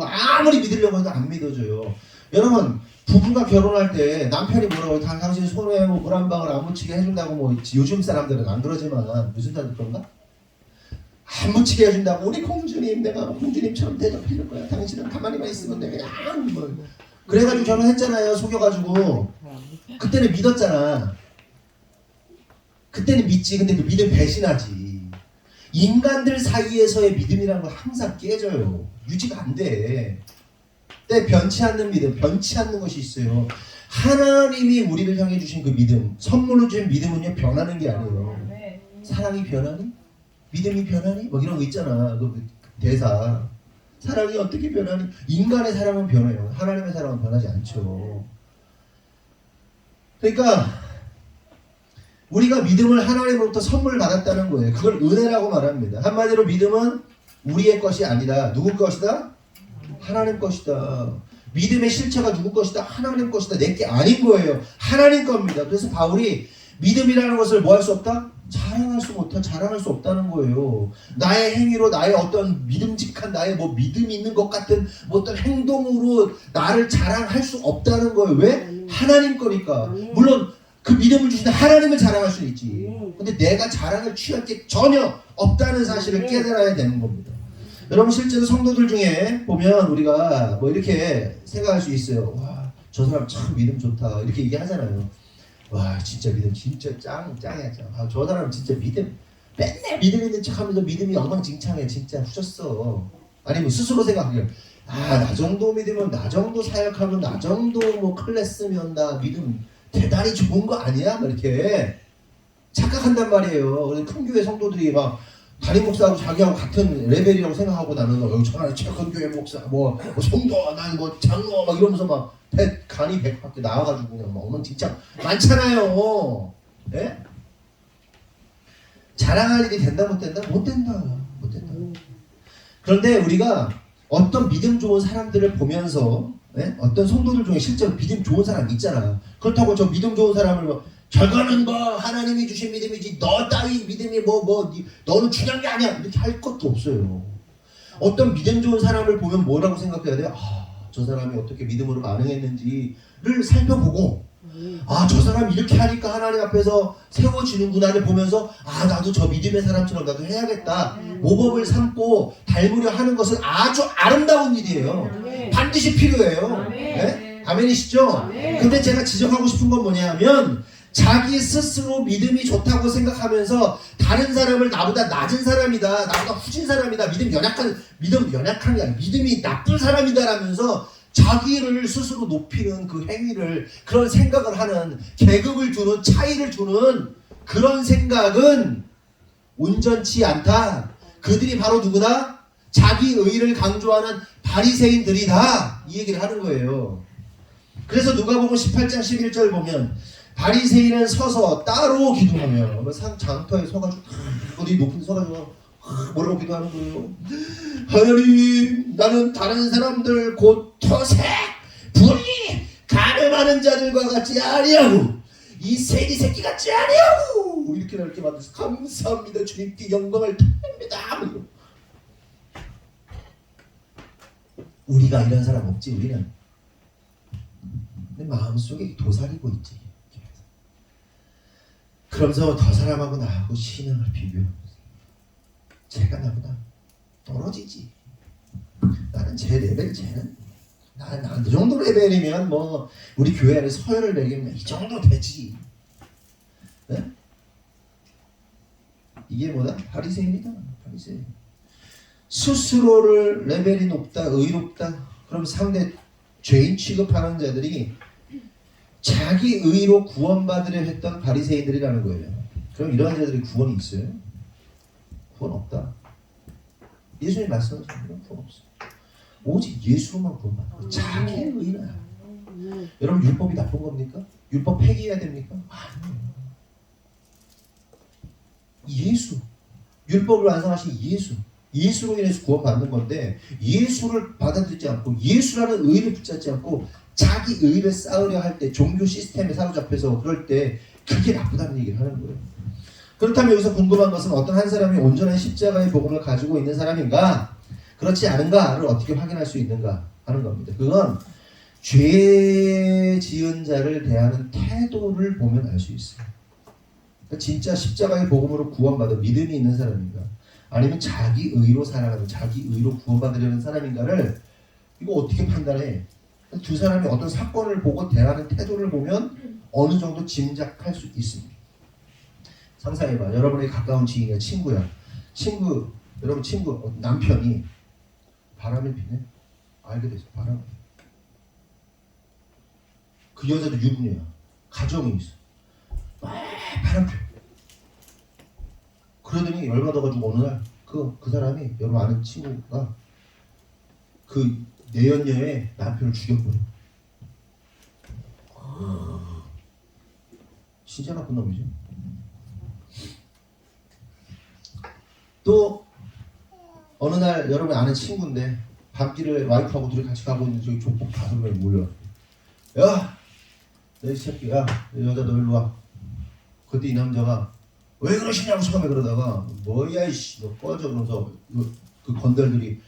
Speaker 1: 아무리 믿으려고 해도 안 믿어져요. 여러분 부부가 결혼할 때 남편이 뭐라고 당신 손에 뭐 물 한 방울 안 묻히게 해준다고 뭐 요즘 사람들은 안 그러지만 요즘 사람들 그런가? 안 묻히게 해준다고 우리 공주님 내가 공주님처럼 대접해줄 거야. 당신은 가만히만 있으면 돼. 그냥 뭐 그래가지고 결혼했잖아요. 속여가지고 그때는 믿었잖아. 그때는 믿지. 근데 그 믿음 배신하지. 인간들 사이에서의 믿음이라는 건 항상 깨져요. 유지가 안 돼. 때 변치 않는 믿음, 변치 않는 것이 있어요. 하나님이 우리를 향해 주신 그 믿음, 선물로 주신 믿음은요 변하는 게 아니에요. 사랑이 변하니? 믿음이 변하니? 뭐 이런 거 있잖아. 그 대사. 사랑이 어떻게 변하니? 인간의 사랑은 변해요. 하나님의 사랑은 변하지 않죠. 그러니까 우리가 믿음을 하나님으로부터 선물을 받았다는 거예요. 그걸 은혜라고 말합니다. 한마디로 믿음은 우리의 것이 아니라 누구 것이다? 하나님 것이다. 믿음의 실체가 누구 것이다? 하나님 것이다. 내게 아닌 거예요. 하나님 겁니다. 그래서 바울이 믿음이라는 것을 뭐 할 수 없다? 자랑할 수 없다는 거예요. 나의 행위로 나의 어떤 믿음직한 나의 뭐 믿음이 있는 것 같은 뭐 어떤 행동으로 나를 자랑할 수 없다는 거예요. 왜? 하나님 거니까. 물론 그 믿음을 주신 하나님을 자랑할 수는 있지. 근데 내가 자랑을 취할 게 전혀 없다는 사실을 깨달아야 되는 겁니다. 여러분 실제로 성도들 중에 보면 우리가 뭐 이렇게 생각할 수 있어요. 와, 저 사람 참 믿음 좋다 이렇게 얘기하잖아요. 와, 진짜 믿음 진짜 짱이야. 아, 저 사람 진짜 믿음 맨날 믿음 있는 척하면서 믿음이 엉망진창해. 진짜 후졌어. 아니면 스스로 생각해요. 아, 나 정도 믿으면, 나 정도 사역하면, 나 정도 뭐 클래스면 나 믿음 대단히 좋은 거 아니야? 뭐 이렇게 착각한단 말이에요. 그래서 큰 교회 성도들이 막 담임 목사하고 자기하고 같은 레벨이라고 생각하고 나는 여기 저는 최큰 교회 목사 뭐 성도 난 뭐 장로 막 이러면서 막 간이 100밖에 나와가지고 그냥 막 엉망진창 많잖아요. 예? 자랑할 일이 된다 못 된다? 못 된다. 그런데 우리가 어떤 믿음 좋은 사람들을 보면서 어떤 성도들 중에 실제로 믿음 좋은 사람 있잖아요. 그렇다고 저 믿음 좋은 사람을 뭐 저거는 뭐 하나님이 주신 믿음이지 너 따위 믿음이 너는 중요한 게 아니야 이렇게 할 것도 없어요. 어떤 믿음 좋은 사람을 보면 뭐라고 생각해야 돼요? 아, 저 사람이 어떻게 믿음으로 반응했는지를 살펴보고 아, 저 사람이 이렇게 하니까 하나님 앞에서 세워지는구나를 보면서 아, 나도 저 믿음의 사람처럼 나도 해야겠다 모범을 삼고 닮으려 하는 것은 아주 아름다운 일이에요. 반드시 필요해요. 네? 아멘이시죠? 근데 제가 지적하고 싶은 건 뭐냐면 자기 스스로 믿음이 좋다고 생각하면서 다른 사람을 나보다 낮은 사람이다, 나보다 후진 사람이다, 믿음이 연약한 게 아니라 믿음이 나쁜 사람이다 라면서 자기를 스스로 높이는 그 행위를, 그런 생각을 하는, 계급을 두는, 차이를 두는 그런 생각은 온전치 않다. 그들이 바로 누구나 자기 의를 강조하는 바리새인들이다. 이 얘기를 하는 거예요. 그래서 누가복음 18장 11절 보면 바리새인은 서서 따로 기도하며 장터에 서가지고 어디 높은 데 서가지고 뭐라고 기도하는 거예요? 하나님, 나는 다른 사람들 곧 토색, 불의, 가늠하는 자들과 같지 아니하고 이 세리 새끼 같지 아니하고 이렇게 만들어서 감사합니다. 주님께 영광을 돌립니다. 우리가 이런 사람 없지. 우리는 내 마음속에 도사리고 있지. 그러면서 더 사람하고 나하고 신앙을 비교하면서 쟤가 나보다 떨어지지. 나는 제 레벨, 쟤는 나는 이 정도 레벨이면 뭐 우리 교회 안에 서열을 매기면 이 정도 되지. 네? 이게 뭐다? 바리새인이다. 바리새인. 스스로를 레벨이 높다, 의롭다. 그럼 상대 죄인 취급하는 자들이 자기 의로 구원받으려 했던 바리새인들이라는 거예요. 그럼 이러한 자들이 구원이 있어요? 구원 없다. 예수님 말씀하신 구원 없어. 오직 예수로만 구원받는 거예요. 자기 의는. 여러분, 율법이 나쁜 겁니까? 율법 폐기해야 됩니까? 아니에요. 예수, 율법을 완성하신 예수, 예수로 인해서 구원받는 건데, 예수를 받아들이지 않고 예수라는 의를 붙잡지 않고 자기 의를 쌓으려 할 때, 종교 시스템에 사로잡혀서 그럴 때 그게 나쁘다는 얘기를 하는 거예요. 그렇다면 여기서 궁금한 것은 어떤 한 사람이 온전한 십자가의 복음을 가지고 있는 사람인가, 그렇지 않은가를 어떻게 확인할 수 있는가 하는 겁니다. 그건 죄 지은 자를 대하는 태도를 보면 알 수 있어요. 그러니까 진짜 십자가의 복음으로 구원받은 믿음이 있는 사람인가, 아니면 자기 의로 살아가는, 자기 의로 구원받으려는 사람인가를 이거 어떻게 판단해? 두 사람이 어떤 사건을 보고 대하는 태도를 보면 어느 정도 짐작할 수 있습니다. 상상해봐. 여러분의 가까운 지인이야, 친구야. 여러분 친구 남편이 바람을 피네. 알게 됐어. 바람. 그 여자도 유부녀야. 가정이 있어. 막 바람 펴. 그러더니 열받아가지고 어느 날 그 사람이, 여러분 아는 친구가 그 내연녀의 남편을 죽여버려. 진짜 나쁜 놈이죠. 또 어느 날 여러분 아는 친구인데 밤길에 와이프하고 둘이 같이 가고 있는데 저기 조폭 5명이 몰려. 야! 너 이 새끼야. 여자 너 일로 와. 그때 이 남자가 왜 그러시냐고 처음에 그러다가 뭐야 이씨 너 꺼져 그러면서 그 건달들이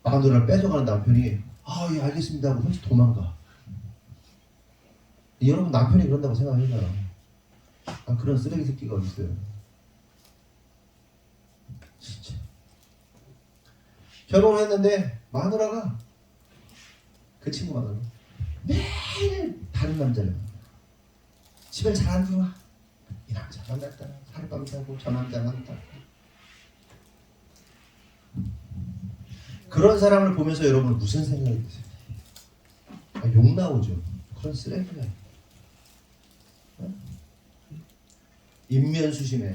Speaker 1: 마누라를 뺏어가는 남편이 예 알겠습니다 하고 혼자 도망가. 여러분 남편이 그런다고 생각해봐요. 그런 쓰레기 새끼가 어딨어요. 진짜. 결혼을 했는데 마누라가, 그 친구 마누라 매일 다른 남자를 만나. 집에 잘 안 들어와. 이 남자 만났다. 하룻밤 자고 저 남자 만났다. 그런 사람을 보면서 여러분 무슨 생각이 드세요? 욕 나오죠. 그런 쓰레기가. 인면수심해.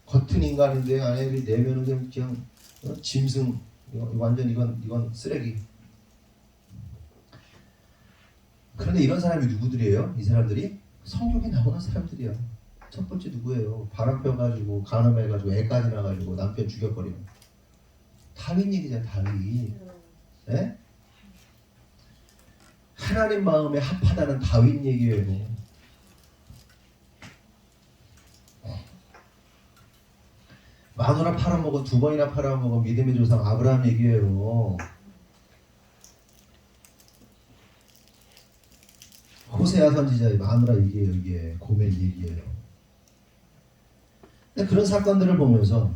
Speaker 1: 겉은 인간인데 안에 내면은 그냥 짐승. 완전 이건 쓰레기. 그런데 이런 사람이 누구들이에요? 이 사람들이 성경에 나오는 사람들이야. 첫 번째 누구예요? 바람 펴가지고 간음해가지고 애까지 나가지고 남편 죽여버리는 다윗 얘기잖아. 다윗. 네? 하나님 마음에 합하다는 다윗 얘기예요. 마누라 팔아먹은, 2번이나 팔아먹은 믿음의 조상 아브라함 얘기예요. 호세아 선지자의 마누라 얘기예요. 이게 고멜 얘기예요. 근데 그런 사건들을 보면서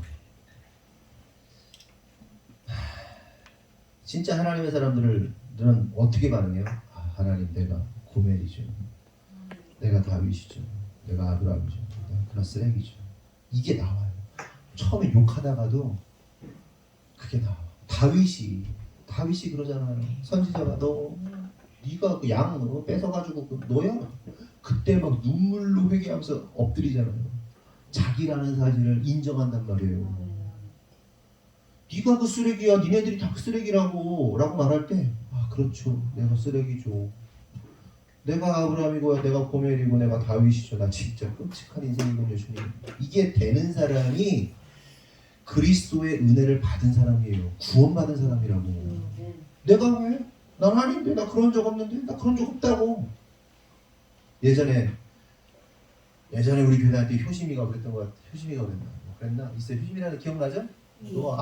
Speaker 1: 진짜 하나님의 사람들은 어떻게 반응해요? 하나님, 내가 고멜이죠. 내가 다윗이죠. 내가 아브라함이죠. 내가 그런 쓰레기죠. 이게 나와요. 처음에 욕하다가도 그게 나와. 다윗이 그러잖아요. 선지자가 너 네가 그 양 뺏어가지고 그 너야? 그때 막 눈물로 회개하면서 엎드리잖아요. 자기라는 사실을 인정한단 말이에요. 네가 그 쓰레기야. 니네들이 다 그 쓰레기라고 라고 말할 때 그렇죠. 내가 쓰레기죠. 내가 아브라함이고 내가 고멜이고 내가 다윗이죠. 나 진짜 끔찍한 인생이군요, 주님. 이게 되는 사람이 그리스도의 은혜를 받은 사람이에요. 구원받은 사람이라고. 내가 왜? 난 아닌데. 나 그런 적 없는데. 나 그런 적 없다고. 예전에 우리 교회 다닐 때 효심이가 그랬던 것 같아. 효심이가 그랬나? 있어요. 효심이라는 기억나죠? 너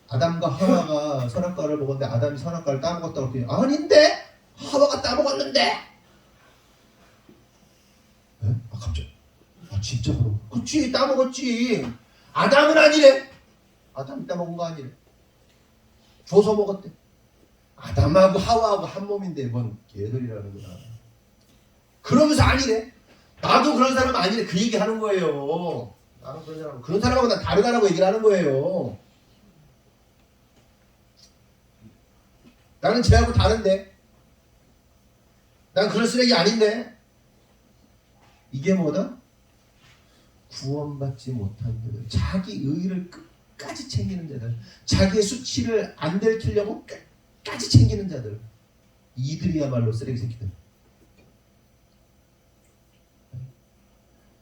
Speaker 1: 아담과 하와가 선악과를 먹었는데 아담이 선악과를 따먹었다고 했더니 아닌데? 하와가 따먹었는데? 에? 갑자기 진짜로? 그치, 따먹었지. 아담은 아니래. 아담이 따먹은 거 아니래. 줘서 먹었대. 아담하고 하와하고 한 몸인데 뭔 개소리라는구나. 그러면서 아니래. 나도 그런 사람 아니래. 그 얘기 하는 거예요. 나는 그런 사람하고 난 다르다라고 얘기를 하는 거예요. 나는 쟤하고 다른데. 난 그런 쓰레기 아닌데. 이게 뭐다? 구원받지 못한 자들, 자기 의의를 끝까지 챙기는 자들, 자기의 수치를 안 들키려고 끝까지 챙기는 자들, 이들이야말로 쓰레기 새끼들.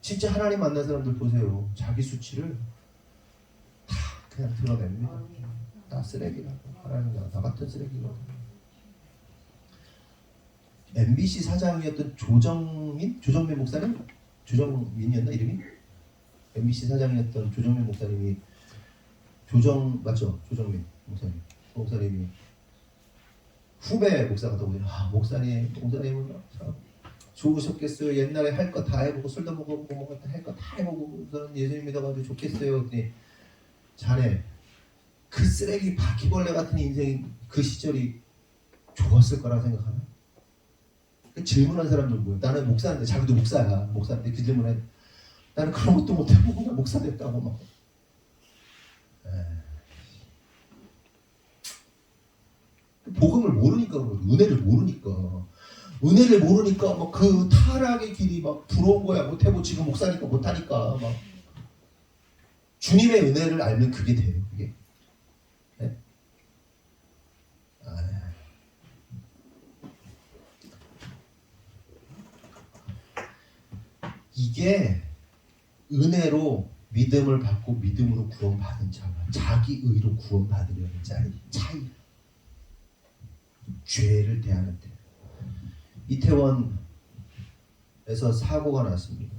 Speaker 1: 진짜 하나님 만난 사람들 보세요. 자기 수치를 다 그냥 드러냅니다. 나 쓰레기라고. 하나님 나 같은 쓰레기거든. MBC 사장이었던 조정민 목사님? 조정민이었나 이름이? MBC 사장이었던 조정민 목사님이 맞죠? 조정민 목사님이 후배 목사가 더군요. 목사님은 참 좋으셨겠어요. 옛날에 할 거 다 해보고 술도 먹어보고 할 거 다 해보고 저는 예수님 믿어가지고 좋겠어요. 그랬더니 자네 그 쓰레기 바퀴벌레 같은 인생 그 시절이 좋았을 거라 생각하나? 질문한 사람들 뭐야? 나는 목사인데 자기도 목사인데 그 질문에 나는 그런 것도 못해보고 목사 됐다고 막. 복음을 모르니까 그러거든. 은혜를 모르니까 막 그 타락의 길이 막 부러운 거야. 못해보고 지금 목사니까 못하니까 막. 주님의 은혜를 알면 그게 돼요. 그게. 네? 이게 은혜로 믿음을 받고 믿음으로 구원받은 자와 자기 의로 구원받으려는 자의 차이. 죄를 대하는 데. 이태원에서 사고가 났습니다.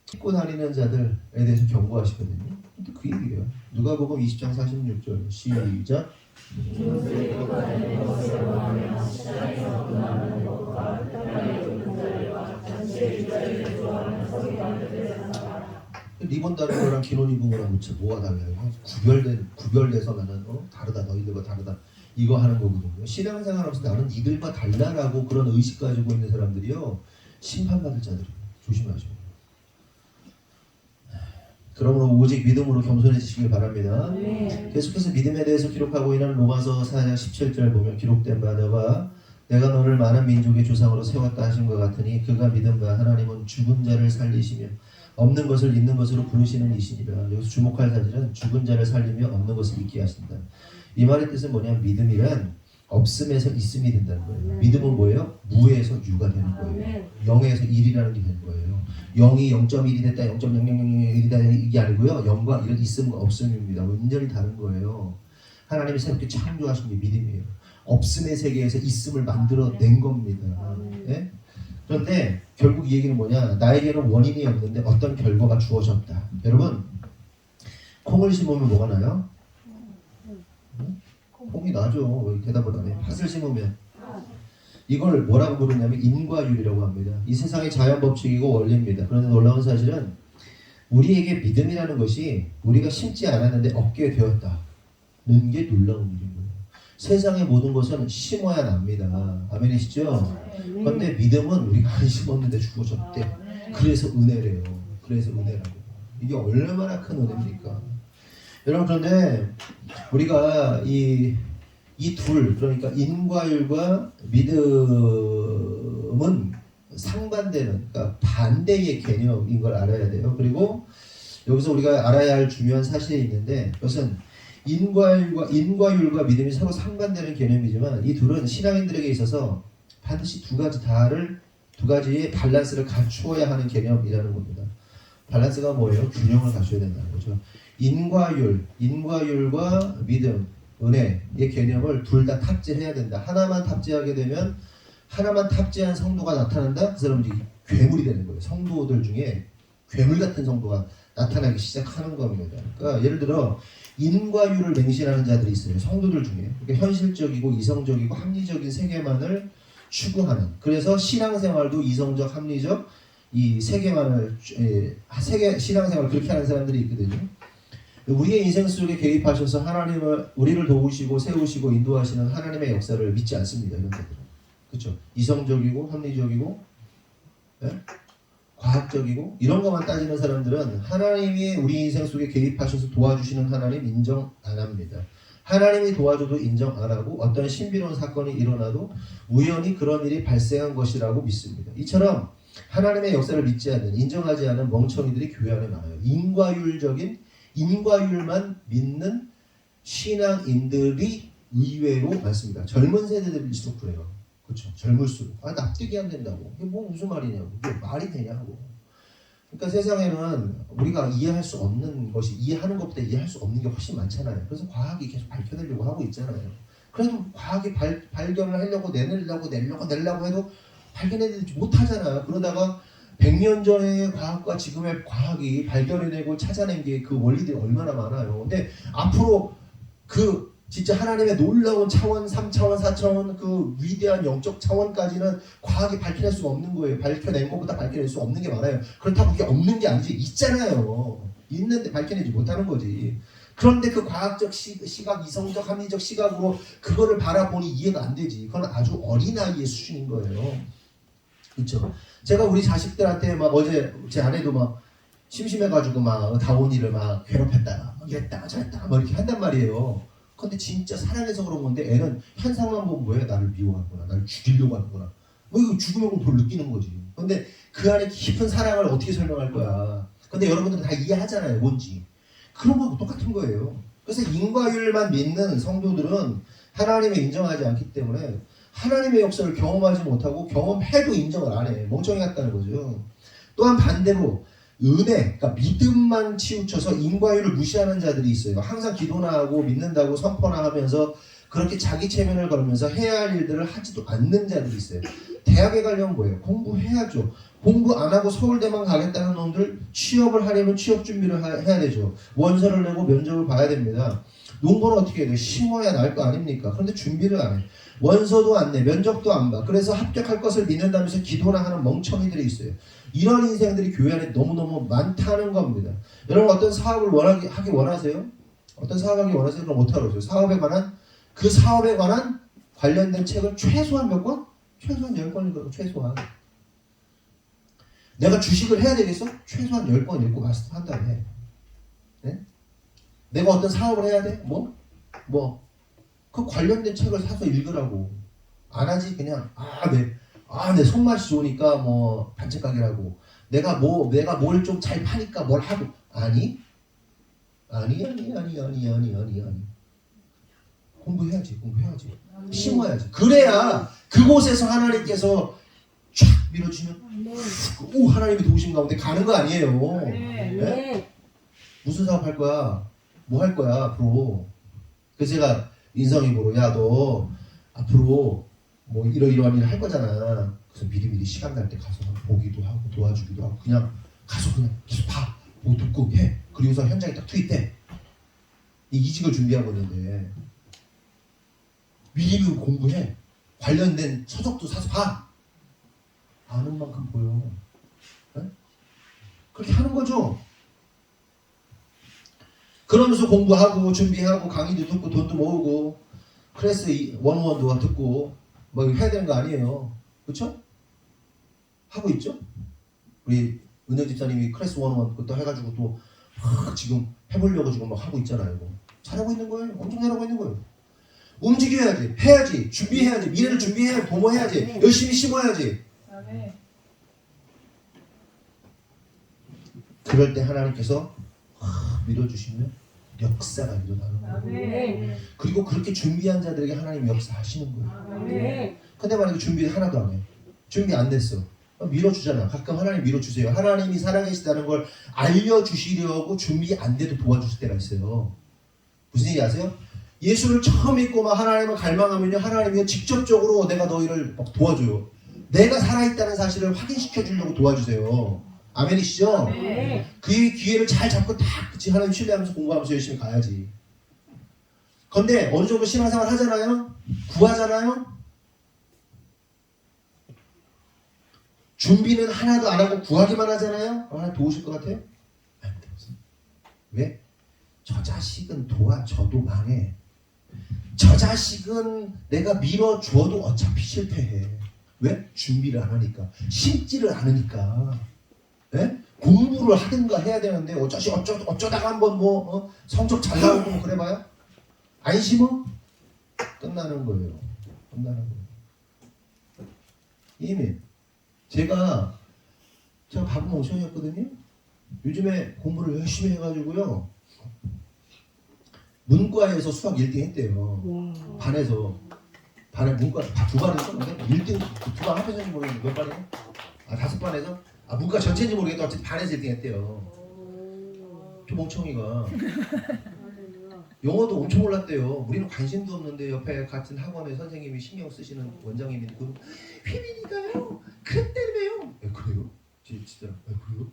Speaker 1: 씻고 다니는 자들에 대해서 경고하시거든요. 근데 그 얘기예요. 누가복음 20장 46절 시작. 리본 다른 거랑 기논 입은 거랑 뭐가 달라요? 구별돼서 나는 다르다. 너희들과 다르다. 이거 하는 거거든요. 신앙생활 하면서 나는 이들과 달라라고 그런 의식 가지고 있는 사람들이요. 심판받을 자들이에요. 조심하셔요. 그러므로 오직 믿음으로 겸손해지시길 바랍니다. 계속해서 믿음에 대해서 기록하고 있는 로마서 4장 17절 보면 기록된 바 내가 너를 많은 민족의 조상으로 세웠다 하신 것 같으니 그가 믿은 바 하나님은 죽은 자를 살리시며 없는 것을 있는 것으로 부르시는 이시니라. 여기서 주목할 사실은 죽은 자를 살리며 없는 것을 있게 하신다. 이 말의 뜻은 뭐냐면 믿음이란 없음에서 있음이 된다는 거예요. 믿음은 뭐예요? 무에서 유가 되는 거예요. 0에서 1이라는 게 되는 거예요. 0이 0.1이 됐다, 0.0001이다 이게 아니고요. 0과 1은 있음과 없음입니다. 완전히 다른 거예요. 하나님이 새롭게 창조하신 게 믿음이에요. 없음의 세계에서 있음을 만들어낸 겁니다. 네? 그런데 결국 이 얘기는 뭐냐? 나에게는 원인이 없는데 어떤 결과가 주어졌다. 여러분, 콩을 심으면 뭐가 나요? 콩이 나죠. 왜 대답을 안 해? 팥을 심으면. 이걸 뭐라고 부르냐면 인과율이라고 합니다. 이 세상의 자연 법칙이고 원리입니다. 그런데 놀라운 사실은 우리에게 믿음이라는 것이 우리가 심지 않았는데 얻게 되었다는 게 놀라운 일인 거예요. 세상의 모든 것은 심어야 납니다. 아멘이시죠? 그런데 믿음은 우리가 안 심었는데 주어졌대. 그래서 은혜래요. 그래서 은혜라고. 이게 얼마나 큰 은혜입니까? 여러분, 그런데 우리가 이 이 둘, 그러니까 인과율과 믿음은 상반되는, 그러니까 반대의 개념인 걸 알아야 돼요. 그리고 여기서 우리가 알아야 할 중요한 사실이 있는데, 그것은 인과율과 믿음이 서로 상반되는 개념이지만 이 둘은 신앙인들에게 있어서 반드시 두 가지의 밸런스를 갖추어야 하는 개념이라는 겁니다. 밸런스가 뭐예요? 균형을 갖춰야 된다는 거죠. 인과율과 믿음, 은혜의 개념을 둘 다 탑재해야 된다. 하나만 탑재하게 되면, 하나만 탑재한 성도가 나타난다? 그 사람은 이제 괴물이 되는 거예요. 성도들 중에 괴물 같은 성도가 나타나기 시작하는 겁니다. 그러니까 예를 들어 인과율을 맹신하는 자들이 있어요. 성도들 중에. 그러니까 현실적이고 이성적이고 합리적인 세계만을 추구하는. 그래서 신앙생활도 이성적, 합리적 이 세계만을 신앙생활을 그렇게 하는 사람들이 있거든요. 우리의 인생 속에 개입하셔서 우리를 도우시고 세우시고 인도하시는 하나님의 역사를 믿지 않습니다. 이런 자들은. 그렇죠? 이성적이고 합리적이고, 네? 과학적이고 이런 것만 따지는 사람들은 하나님이 우리 인생 속에 개입하셔서 도와주시는 하나님 인정 안 합니다. 하나님이 도와줘도 인정 안 하고 어떤 신비로운 사건이 일어나도 우연히 그런 일이 발생한 것이라고 믿습니다. 이처럼 하나님의 역사를 믿지 않는, 인정하지 않은 멍청이들이 교회 안에 많아요. 인과율만 믿는 신앙인들이 의외로 많습니다. 젊은 세대들일수록 그래요. 그렇죠. 젊을수록 납득이 안 된다고. 이게 뭐 무슨 말이냐고. 이게 말이 되냐고. 그러니까 세상에는 우리가 이해할 수 없는 것이, 이해하는 것보다 이해할 수 없는 게 훨씬 많잖아요. 그래서 과학이 계속 밝혀내려고 하고 있잖아요. 그래도 과학이 발견을 하려고 내려고 해도 발견해내지 못하잖아요. 그러다가 100년 전의 과학과 지금의 과학이 발견해내고 찾아낸 게 그 원리들이 얼마나 많아요. 근데 앞으로 그 진짜 하나님의 놀라운 차원, 3차원, 4차원 그 위대한 영적 차원까지는 과학이 밝혀낼 수가 없는 거예요. 밝혀낸 것보다 밝혀낼 수 없는 게 많아요. 그렇다고 그게 없는 게 아니지. 있잖아요. 있는데 밝혀내지 못하는 거지. 그런데 그 과학적 시각, 이성적, 합리적 시각으로 그거를 바라보니 이해가 안 되지. 그건 아주 어린아이의 수준인 거예요. 그렇죠? 제가 우리 자식들한테 막 어제 제 아내도 막 심심해가지고 막 다온이를 막 괴롭혔다가 막 이랬다가 저랬다가 막 이렇게 한단 말이에요. 근데 진짜 사랑해서 그런 건데 애는 현상만 보면 뭐야? 나를 미워하는구나, 나를 죽이려고 하는구나. 뭐 이거 죽으면 뭘 느끼는 거지. 근데 그 안에 깊은 사랑을 어떻게 설명할 거야? 근데 여러분들은 다 이해하잖아요, 뭔지. 그런 거하고 똑같은 거예요. 그래서 인과율만 믿는 성도들은 하나님을 인정하지 않기 때문에 하나님의 역사를 경험하지 못하고 경험해도 인정을 안 해. 멍청이 같다는 거죠. 또한 반대로 은혜, 그러니까 믿음만 치우쳐서 인과율을 무시하는 자들이 있어요. 항상 기도나 하고 믿는다고 선포나 하면서 그렇게 자기 체면을 걸면서 해야 할 일들을 하지도 않는 자들이 있어요. 대학에 가려면 뭐예요? 공부해야죠. 공부 안 하고 서울대만 가겠다는 놈들 취업을 하려면 취업 준비를 해야 되죠. 원서를 내고 면접을 봐야 됩니다. 농부는 어떻게 해야 돼요? 심어야 날 거 아닙니까? 그런데 준비를 안 해. 원서도 안 내, 면접도 안 봐. 그래서 합격할 것을 믿는다면서 기도나 하는 멍청이들이 있어요. 이런 인생들이 교회 안에 너무너무 많다는 겁니다. 여러분 어떤 사업을 하기 원하세요? 어떤 사업하기 원하세요? 그럼 어떻게 하세요? 사업에 관한 관련된 책을 최소한 몇 권? 최소한 10권 읽어요. 최소한. 내가 주식을 해야 되겠어? 최소한 10권 읽고 마스터한 다음에. 네? 내가 어떤 사업을 해야 돼? 그 관련된 책을 사서 읽으라고. 안 하지 그냥 내 손맛이 좋으니까 뭐 반찬 가게라고. 내가 뭘 좀 잘 파니까 뭘 하고. 아니. 공부해야지. 심어야지. 그래야 그곳에서 하나님께서 쫙 밀어주면 하나님이 도우신 가운데 가는 거 아니에요. 네? 무슨 사업 할 거야? 뭐 할 거야 앞으로? 그래서 제가 인성이 보고 야 너 앞으로 뭐 이러이러한 일을 할 거잖아. 그래서 미리 시간 날 때 가서 보기도 하고 도와주기도 하고 그냥 가서 그냥 계속 봐. 보고 듣고 해. 그리고서 현장에 딱 투입돼. 이 이직을 준비하고 있는데 미리 공부해. 관련된 서적도 사서 봐. 아는 만큼 보여. 네? 그렇게 하는 거죠. 그러면서 공부하고 준비하고 강의도 듣고 돈도 모으고 클래스 원원도 듣고 뭐 해야 되는 거 아니에요. 그렇죠? 하고 있죠? 우리 은영 집사님이 클래스 원원 그것도 해가지고 또 지금 해보려고 지금 막 하고 있잖아요. 잘하고 있는 거예요. 엄청 잘하고 있는 거예요. 움직여야지, 해야지, 준비해야지, 미래를 준비해야지, 도모해야지, 열심히 심어야지. 그럴 때 하나님께서 밀어주시면 역사가 일어나는 거예요. 그리고 그렇게 준비한 자들에게 하나님 역사하시는 거예요. 근데 만약에 준비 하나도 안 해. 준비 안 됐어. 밀어주잖아. 가끔 하나님 밀어주세요. 하나님이 살아계시다는 걸 알려주시려고 준비 안 돼도 도와주실 때가 있어요. 무슨 얘기 아세요? 예수를 처음 믿고 막 하나님을 갈망하면요, 하나님이 직접적으로 내가 너희를 막 도와줘요. 내가 살아있다는 사실을 확인시켜 주려고 도와주세요. 아멘이시죠? 그 기회를 잘 잡고 딱 그치 하나님 신뢰하면서 공부하면서 열심히 가야지. 근데 어느 정도 신앙생활 하잖아요? 구하잖아요? 준비는 하나도 안 하고 구하기만 하잖아요? 하나님 도우실 것 같아요? 안 돼요. 왜? 저 자식은 도와줘도 망해. 저 자식은 내가 밀어줘도 어차피 실패해. 왜? 준비를 안 하니까. 심지를 않으니까. 네? 공부를 하든가 해야 되는데 어쩌다가 한번 성적 잘 나오고 뭐 그래봐요? 안 심어? 끝나는 거예요. 끝나는 거예요. 이미 제가 밥은 멍청이었거든요. 요즘에 공부를 열심히 해가지고요. 문과에서 수학 1등 했대요. 반에서. 반에 문과 두 반을 썼는데 1등 두 반 합해서인지 모르겠는데 몇 반이에요? 5반에서? 문과 전체인지 모르겠는데 어쨌든 반에서 1등 했대요. 저 멍청이가. 영어도 엄청 올랐대요. 우리는 관심도 없는데 옆에 같은 학원의 선생님이 신경 쓰시는 원장님인데 그 휘민이가요 그때래요. 그래요? 진짜 그래요?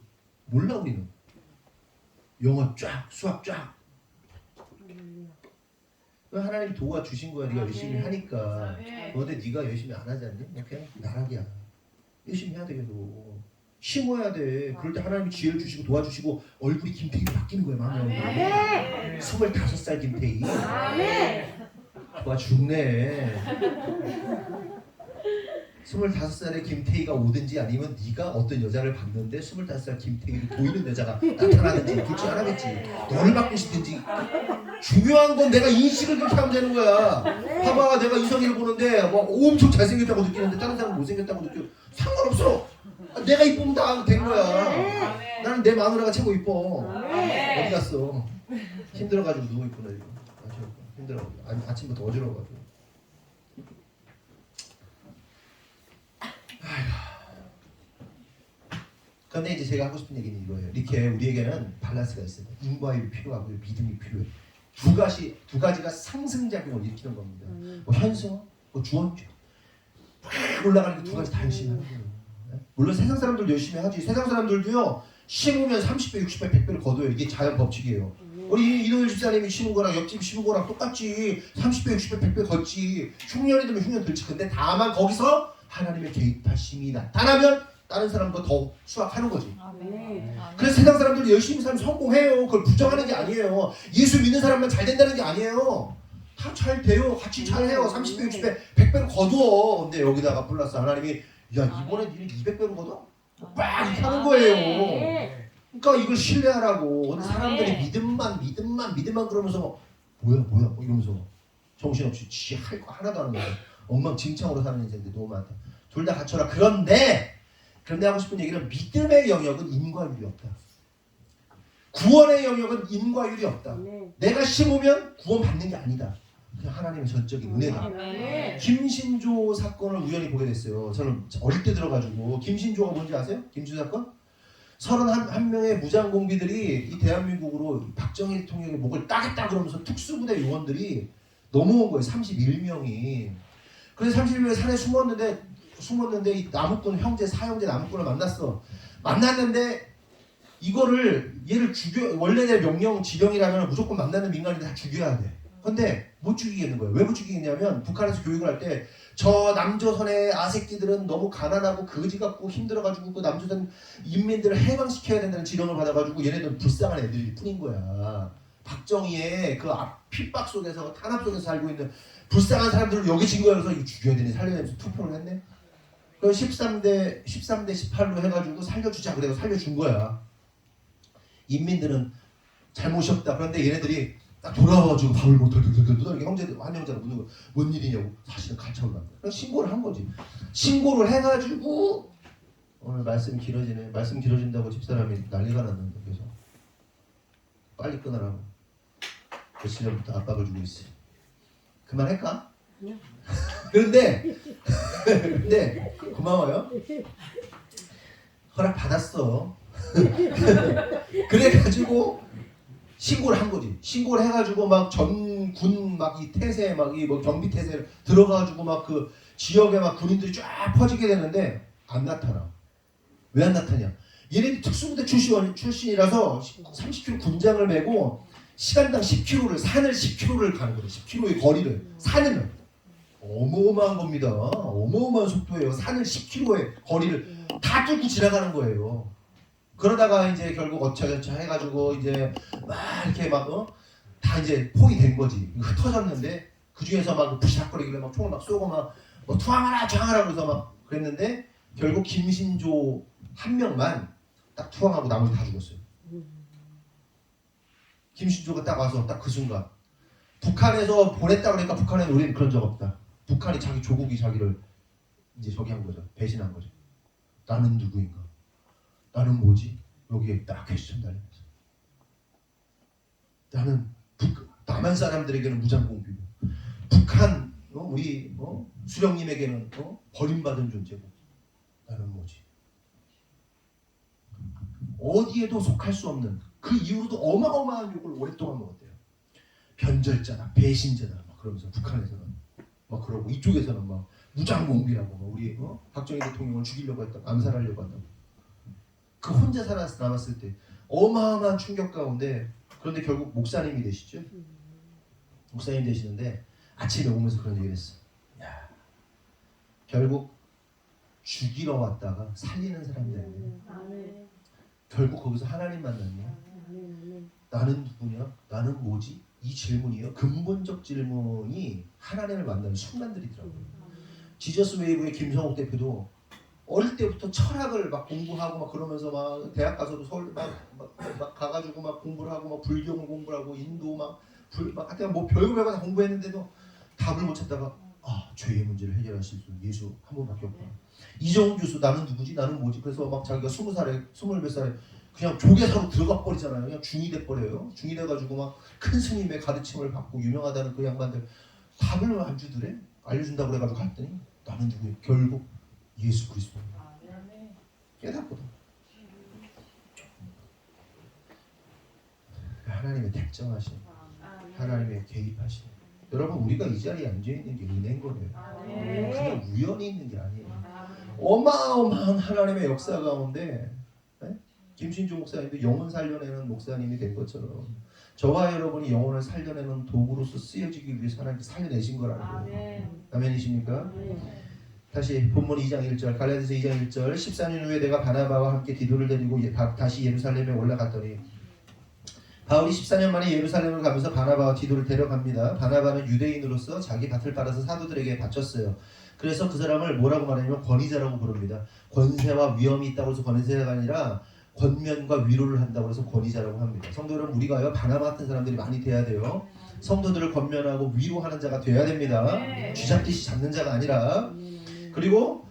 Speaker 1: 몰라 우리는. 영어 쫙 수학 쫙. 하나님이 도와주신 거야. 네가 열심히 하니까. 근데 네가 열심히 안 하지 않니? 그냥 나락이야. 열심히 해야 돼. 계속 심어야 돼. 그럴 때 하나님이 지혜를 주시고 도와주시고 얼굴이 김태희로 바뀌는 거야. 마음이. 25살 김태희. 와 죽네. 25살의 김태희가 오든지 아니면 네가 어떤 여자를 봤는데 25살 김태희를 보이는 여자가 나타나든지 둘 중 하나겠지. 너를 바꾸시든지. 중요한 건 내가 인식을 그렇게 하면 되는 거야. 봐봐, 내가 이성희를 보는데 엄청 잘생겼다고 느끼는데 다른 사람은 못생겼다고 느끼고 상관없어. 내가 이쁘면 다 된 거야. 나는 내 마누라가 최고 이뻐. 어디 갔어? 힘들어가지고 누워 있구나 지금. 힘들어. 아침부터 어지러워가지고. 근데 이제 제가 하고 싶은 얘기는 이거예요. 이렇게 우리에게는 밸런스가 있어요. 인과율이 필요하고 믿음이 필요해요. 두 가지가 상승작용을 일으키는 겁니다. 현수와 주원주 막 올라가는 게 두 가지 다 열심히 하는 거예요. 물론 세상 사람들 열심히 하지. 세상 사람들도요 심으면 30배, 60배, 100배를 거둬요. 이게 자연 법칙이에요. 우리 이동일 집사님이 심은 거랑 옆집 심은 거랑 똑같지. 30배, 60배, 100배 걷지. 흉년이 되면 흉년 들지. 근데 다만 거기서 하나님의 개입하심이 나타나면 다른 사람보다 더 수확하는 거지. 그래서 세상 사람들이 열심히 살면 성공해요. 그걸 부정하는 게 아니에요. 예수 믿는 사람만 잘 된다는 게 아니에요. 다 잘 돼요. 같이 잘 해요. 30배, 60배, 100배를 거두어. 근데 여기다가 플러스 하나님이 야 이번에 니는 200배로 거둬? 막 이렇게 하는 거예요. 그러니까 이걸 신뢰하라고. 근데 사람들이 믿음만 그러면서 뭐야 이러면서 정신없이 지 할 거 하나도 안 하는 거예요. 엉망진창으로 사는 인생들이 너무 많다. 둘 다 갖춰라. 그런데 하고 싶은 얘기는 믿음의 영역은 인과율이 없다. 구원의 영역은 인과율이 없다. 내가 심으면 구원 받는 게 아니다. 그냥 하나님의 전적인 은혜다. 김신조 사건을 우연히 보게 됐어요. 저는 어릴 때 들어가지고. 김신조가 뭔지 아세요? 김신조 사건? 31명의 무장공비들이 이 대한민국으로 박정희 대통령의 목을 따겠다 그러면서 특수부대 요원들이 넘어온 거예요. 31명이. 그래서 31명이 산에 숨었는데 이 나무꾼 형제 사형제 나무꾼을 만났는데 이거를 얘를 죽여. 원래 내 명령 지령이라면 무조건 만나는 민간인들 다 죽여야 돼. 근데 못 죽이겠는 거예요. 왜 못 죽이겠냐면 북한에서 교육을 할 때 저 남조선의 아새끼들은 너무 가난하고 거지 같고 힘들어가지고 그 남조선 인민들을 해방시켜야 된다는 지령을 받아가지고 얘네들은 불쌍한 애들일 뿐인 거야. 박정희의 그 핍박 속에서 탄압 속에서 살고 있는 불쌍한 사람들을 여기진 거야. 그래서 이거 죽여야 되니 살려내면서 투표를 했네. 그래서 13대 18로 해가지고 살려주자 그래서 살려준 거야. 인민들은 잘못이 없다. 그런데 얘네들이 딱 돌아와가지고 밥을 못 덜덜덜덜 이렇게 한 형제가 묻는 거야. 뭔 일이냐고. 사실은 가차올라. 그냥 신고를 한 거지. 신고를 해가지고 오늘 말씀 길어지네. 말씀 길어진다고 집사람이 난리가 났는데 그래서 빨리 끊으라고. 며칠 전부터 압박을 주고 있어. 그만할까? 그런데 고마워요. 허락 받았어. 그래가지고 신고를 한 거지. 신고를 해가지고 막 전군 막 이 태세 막 이 뭐 경비 태세 들어가가지고 막 그 지역에 막 군인들이 쫙 퍼지게 되는데 안 나타나. 왜 안 나타냐? 얘네들 특수부대 출신이라서 30km 군장을 메고 시간당 10km를 산을 10km를 가는 거예요. 10km의 거리를 산을 어마어마한 겁니다. 어마어마한 속도예요. 산을 10km의 거리를 다 뚫고 지나가는 거예요. 그러다가 이제 결국 어쩌저쩌 해가지고 이제 막 이렇게 막 다 이제 포위 된 거지. 흩어졌는데 그 중에서 막 부시락거리길래 막 총을 막 쏘고 막 뭐 투항하라 투항하라 그래서 막 그랬는데 결국 김신조 한 명만 딱 투항하고 나머지 다 죽었어요. 김신조가 딱 와서 딱 그 순간 북한에서 보냈다 그러니까 북한에는 우리는 그런 적 없다. 북한이 자기 조국이 자기를 이제 저기 한 거죠. 배신한 거죠. 나는 누구인가? 나는 뭐지? 여기에 딱 퀘스천 달리면서 나는 남한 사람들에게는 무장공비고 북한 우리 수령님에게는 버림받은 존재고 나는 뭐지? 어디에도 속할 수 없는 그 이후로도 어마어마한 욕을 오랫동안 먹었대요. 변절자다, 배신자다 막 그러면서 북한에서는 막 그러고 이쪽에서는 막 무장공비라고 막 우리 박정희 대통령을 죽이려고 했다, 암살하려고 한다고. 그 혼자 남았을 때 어마어마한 충격 가운데 그런데 결국 목사님이 되시죠. 목사님 되시는데 아침에 오면서 그런 얘기를 했어. 야, 결국 죽이러 왔다가 살리는 사람들이네. 결국 거기서 하나님 만났냐? 나는 누구냐? 나는 뭐지? 이 질문이요. 근본적 질문이 하나님을 만나는 순간들이더라고요. 지저스 웨이브의 김성욱 대표도 어릴 때부터 철학을 막 공부하고 막 그러면서 막 대학 가서도 서울 막 가가지고 막 공부를 하고 막 불교를 공부하고 인도 막 하여튼 뭐 별거 다 공부했는데도 답을 못 찾다가 죄의 문제를 해결하실 수 예수 한 분밖에 없구나. 이정훈 교수 나는 누구지? 나는 뭐지? 그래서 막 자기가 20살에 20몇 살에 그냥 조계사로 들어가 버리잖아요. 그냥 중이 돼 버려요. 중이 돼가지고 막 큰 스님의 가르침을 받고 유명하다는 그 양반들 답을 안 주더래. 알려준다고 그래가지고 갔더니 나는 누구야? 결국 예수 그리스도. 깨닫거든. 하나님의 택정하심, 하나님의 개입하심. 여러분 우리가 이 자리에 앉아 있는 게 은혜인 거예요. 그냥 우연히 있는 게 아니에요. 어마어마한 하나님의 역사 가운데 김신조 목사님도 영혼 살려내는 목사님이 된 것처럼 저와 여러분이 영혼을 살려내는 도구로서 쓰여지기 위해서 하나님께 살려내신 거라는 거예요. 아멘이십니까? 다시 본문 2장 1절 갈라디아서 2장 1절 14년 후에 내가 바나바와 함께 디도를 데리고 다시 예루살렘에 올라갔더니 바울이 14년 만에 예루살렘을 가면서 바나바와 디도를 데려갑니다. 바나바는 유대인으로서 자기 밭을 팔아서 사도들에게 바쳤어요. 그래서 그 사람을 뭐라고 말하냐면 권위자라고 부릅니다. 권세와 위엄이 있다고 해서 권세가 아니라 권면과 위로를 한다고 해서 권위자라고 합니다. 성도 여러분 우리가요 바나바 같은 사람들이 많이 돼야 돼요. 성도들을 권면하고 위로하는 자가 돼야 됩니다. 쥐잡듯이 잡는 자가 아니라. 그리고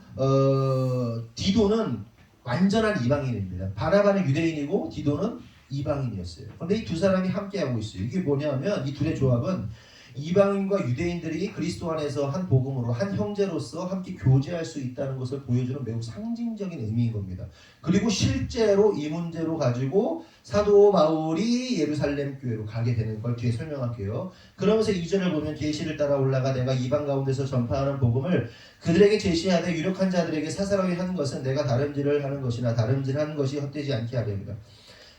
Speaker 1: 디도는 완전한 이방인입니다. 바나바는 유대인이고 디도는 이방인이었어요. 그런데 이 두 사람이 함께하고 있어요. 이게 뭐냐면 이 둘의 조합은 이방인과 유대인들이 그리스도 안에서 한 복음으로 한 형제로서 함께 교제할 수 있다는 것을 보여주는 매우 상징적인 의미인 겁니다. 그리고 실제로 이 문제로 가지고 사도 바울이 예루살렘 교회로 가게 되는 걸 뒤에 설명할게요. 그러면서 2절을 보면 계시를 따라 올라가 내가 이방 가운데서 전파하는 복음을 그들에게 제시하되 유력한 자들에게 사사로이 하는 것은 내가 다름질을 하는 것이나 다름질하는 것이 헛되지 않게 하렵니다.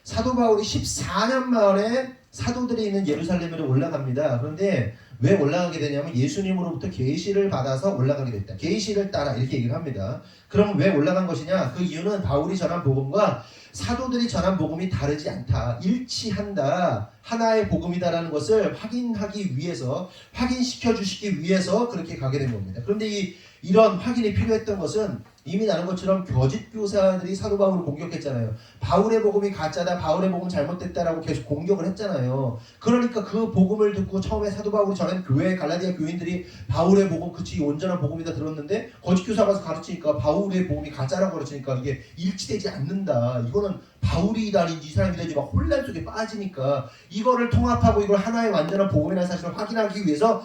Speaker 1: 사도 바울이 14년 만에 사도들이 있는 예루살렘으로 올라갑니다. 그런데 왜 올라가게 되냐면 예수님으로부터 계시를 받아서 올라가게 됐다. 계시를 따라 이렇게 얘기를 합니다. 그럼 왜 올라간 것이냐? 그 이유는 바울이 전한 복음과 사도들이 전한 복음이 다르지 않다, 일치한다, 하나의 복음이다라는 것을 확인하기 위해서, 확인시켜 주시기 위해서 그렇게 가게 된 겁니다. 그런데 이런 확인이 필요했던 것은 이미 나는 것처럼 거짓 교사들이 사도 바울을 공격했잖아요. 바울의 복음이 가짜다, 바울의 복음 잘못됐다라고 계속 공격을 했잖아요. 그러니까 그 복음을 듣고 처음에 사도 바울이 전한 교회 갈라디아 교인들이 바울의 복음 그치 온전한 복음이다 들었는데 거짓 교사가 가서 가르치니까 바울의 복음이 가짜라고 가르치니까 이게 일치되지 않는다, 이거는 바울이다니 이 사람이다니 막 혼란 속에 빠지니까 이거를 통합하고 이걸 하나의 완전한 복음이라는 사실을 확인하기 위해서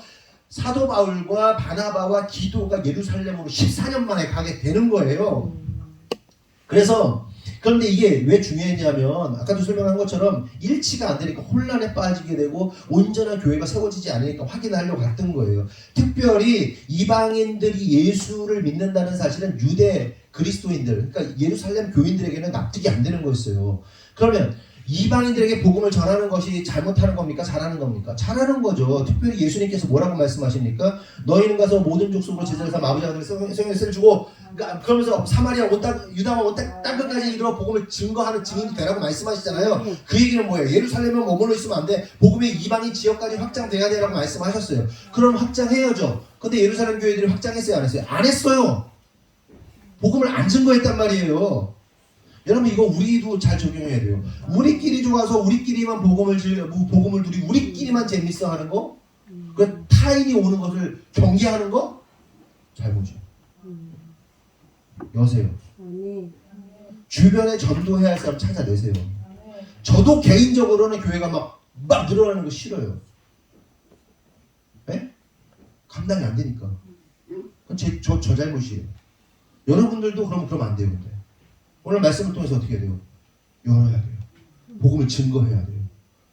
Speaker 1: 사도 바울과 바나바와 디도가 예루살렘으로 14년 만에 가게 되는 거예요. 그런데 이게 왜 중요했냐면 아까도 설명한 것처럼 일치가 안 되니까 혼란에 빠지게 되고 온전한 교회가 세워지지 않으니까 확인하려고 갔던 거예요. 특별히 이방인들이 예수를 믿는다는 사실은 유대 그리스도인들, 그러니까 예루살렘 교인들에게는 납득이 안 되는 거였어요. 그러면 이방인들에게 복음을 전하는 것이 잘못하는 겁니까? 잘하는 겁니까? 잘하는 거죠. 특별히 예수님께서 뭐라고 말씀하십니까? 너희는 가서 모든 족속으로 제자를 삼아 아버지 아들 성령을 주고, 그러면서 사마리아 온 땅, 유다와 온 땅 끝까지 이르러 복음을 증거하는 증인이 되라고 말씀하시잖아요. 그 얘기는 뭐예요? 예루살렘에 머물러 있으면 안 돼. 복음이 이방인 지역까지 확장돼야 되라고 말씀하셨어요. 그럼 확장해야죠. 근데 예루살렘 교회들이 확장했어요? 안 했어요? 안 했어요. 복음을 안 증거했단 말이에요. 여러분 이거 우리도 잘 적용해야 돼요. 우리끼리 좋아서 우리끼리만 복음을 누리고 우리끼리만 재밌어 하는 거, 그 타인이 오는 것을 경계하는 거 잘못이에요. 여세요. 주변에 전도해야 할 사람 찾아내세요. 저도 개인적으로는 교회가 막 늘어나는 거 싫어요. 네? 감당이 안 되니까. 그건 저 잘못이에요. 여러분들도 그러면 안 돼요. 근데 오늘 말씀을 통해서 어떻게 해야 돼요? 열어야 돼요. 복음을 증거해야 돼요.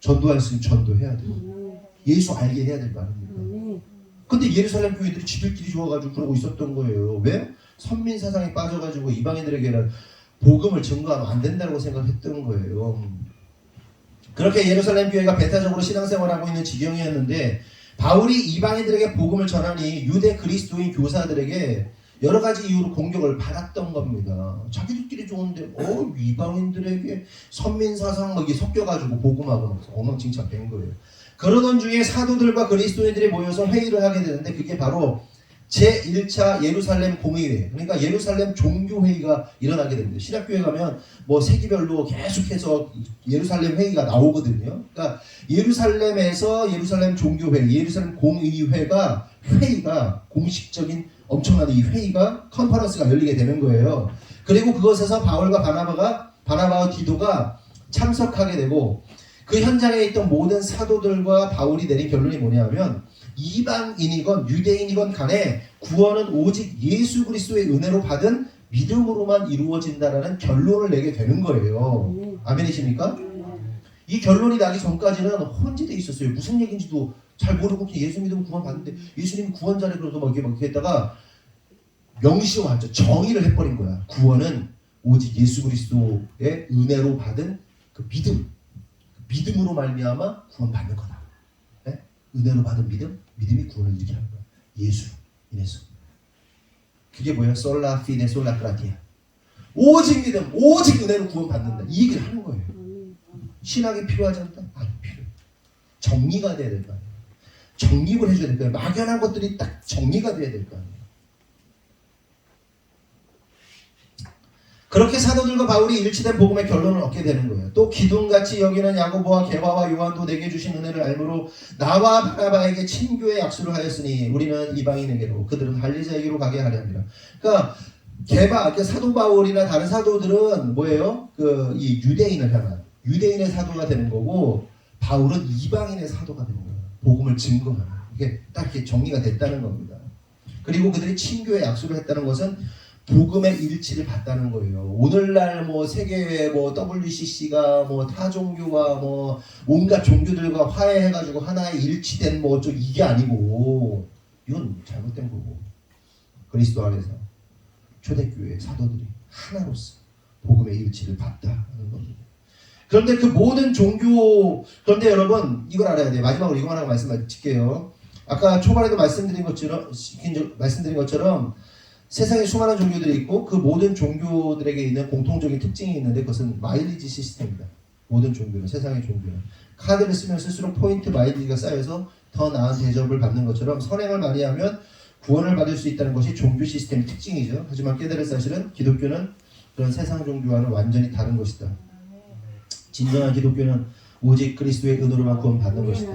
Speaker 1: 전도할 수 있으면 전도해야 돼요. 예수 알게 해야 될 거 아닙니까? 근데 예루살렘 교회들이 지들끼리 좋아가지고 그러고 있었던 거예요. 왜? 선민 사상에 빠져가지고 이방인들에게는 복음을 증거하면 안 된다고 생각했던 거예요. 그렇게 예루살렘 교회가 배타적으로 신앙생활하고 있는 지경이었는데 바울이 이방인들에게 복음을 전하니 유대 그리스도인 교사들에게 여러 가지 이유로 공격을 받았던 겁니다. 자기들끼리 좋은데 이방인들에게 선민사상 막 섞여가지고 복음하고 막 엉망진창 된 거예요. 그러던 중에 사도들과 그리스도인들이 모여서 회의를 하게 되는데 그게 바로 제1차 예루살렘 공의회, 그러니까 예루살렘 종교회의가 일어나게 됩니다. 신학교에 가면 뭐 세기별로 계속해서 예루살렘 회의가 나오거든요. 그러니까 예루살렘에서 예루살렘 종교회의, 예루살렘 공의회가 공식적인 엄청난 이 회의가 컨퍼런스가 열리게 되는 거예요. 그리고 그것에서 바울과 바나바와 디도가 참석하게 되고 그 현장에 있던 모든 사도들과 바울이 내린 결론이 뭐냐면 이방인이건 유대인이건 간에 구원은 오직 예수 그리스도의 은혜로 받은 믿음으로만 이루어진다라는 결론을 내게 되는 거예요. 아멘이십니까? 이 결론이 나기 전까지는 혼재되어 있었어요. 무슨 얘기인지도 잘 모르고 예수 믿으면 구원 받는데 예수님 구원자래 그러고 막 이렇게 했다가 명시화하죠. 정의를 해버린 거야. 구원은 오직 예수 그리스도의 은혜로 받은 그 믿음으로 말미암아 구원 받는 거다. 네? 은혜로 받은 믿음이 구원을 이렇게 하는 거야. 예수 인해서. 그게 뭐예요? 솔라 피데 솔라 그라티아. 오직 믿음, 오직 은혜로 구원 받는다. 이 얘기를 하는 거예요. 신학이 필요하지 않다? 아니 필요해. 정리가 돼야 될 거 아니에요. 정립을 해줘야 될 거 아니에요. 막연한 것들이 딱 정리가 돼야 될 거 아니에요. 그렇게 사도들과 바울이 일치된 복음의 결론을 얻게 되는 거예요. 또 기둥같이 여기는 야고보와 게바와 요한도 내게 주신 은혜를 알므로 나와 바나바에게 친교의 약속을 하였으니 우리는 이방인에게로 그들은 할례자에게로 가게 하려 합니다. 그러니까 사도 바울이나 다른 사도들은 뭐예요? 이 유대인을 향한 유대인의 사도가 되는 거고 바울은 이방인의 사도가 되는 거예요. 복음을 증거하는. 이게 딱 이렇게 정리가 됐다는 겁니다. 그리고 그들이 친교의 약속을 했다는 것은 복음의 일치를 봤다는 거예요. 오늘날 세계 WCC가 타종교와 온갖 종교들과 화해해가지고 하나의 일치된 좀 이게 아니고 이건 잘못된 거고 그리스도 안에서 초대교회 사도들이 하나로서 복음의 일치를 봤다는 겁니다. 그런데 그 모든 그런데 여러분 이걸 알아야 돼요. 마지막으로 이거 하나 말씀드릴게요. 아까 초반에도 말씀드린 것처럼 세상에 수많은 종교들이 있고 그 모든 종교들에게 있는 공통적인 특징이 있는데 그것은 마일리지 시스템입니다. 모든 종교는, 세상의 종교는 카드를 쓰면 쓸수록 포인트 마일리지가 쌓여서 더 나은 대접을 받는 것처럼 선행을 많이 하면 구원을 받을 수 있다는 것이 종교 시스템의 특징이죠. 하지만 깨달을 사실은 기독교는 그런 세상 종교와는 완전히 다른 것이다. 진정한 기독교는 오직 그리스도의 은혜로만 구원받는 것이다.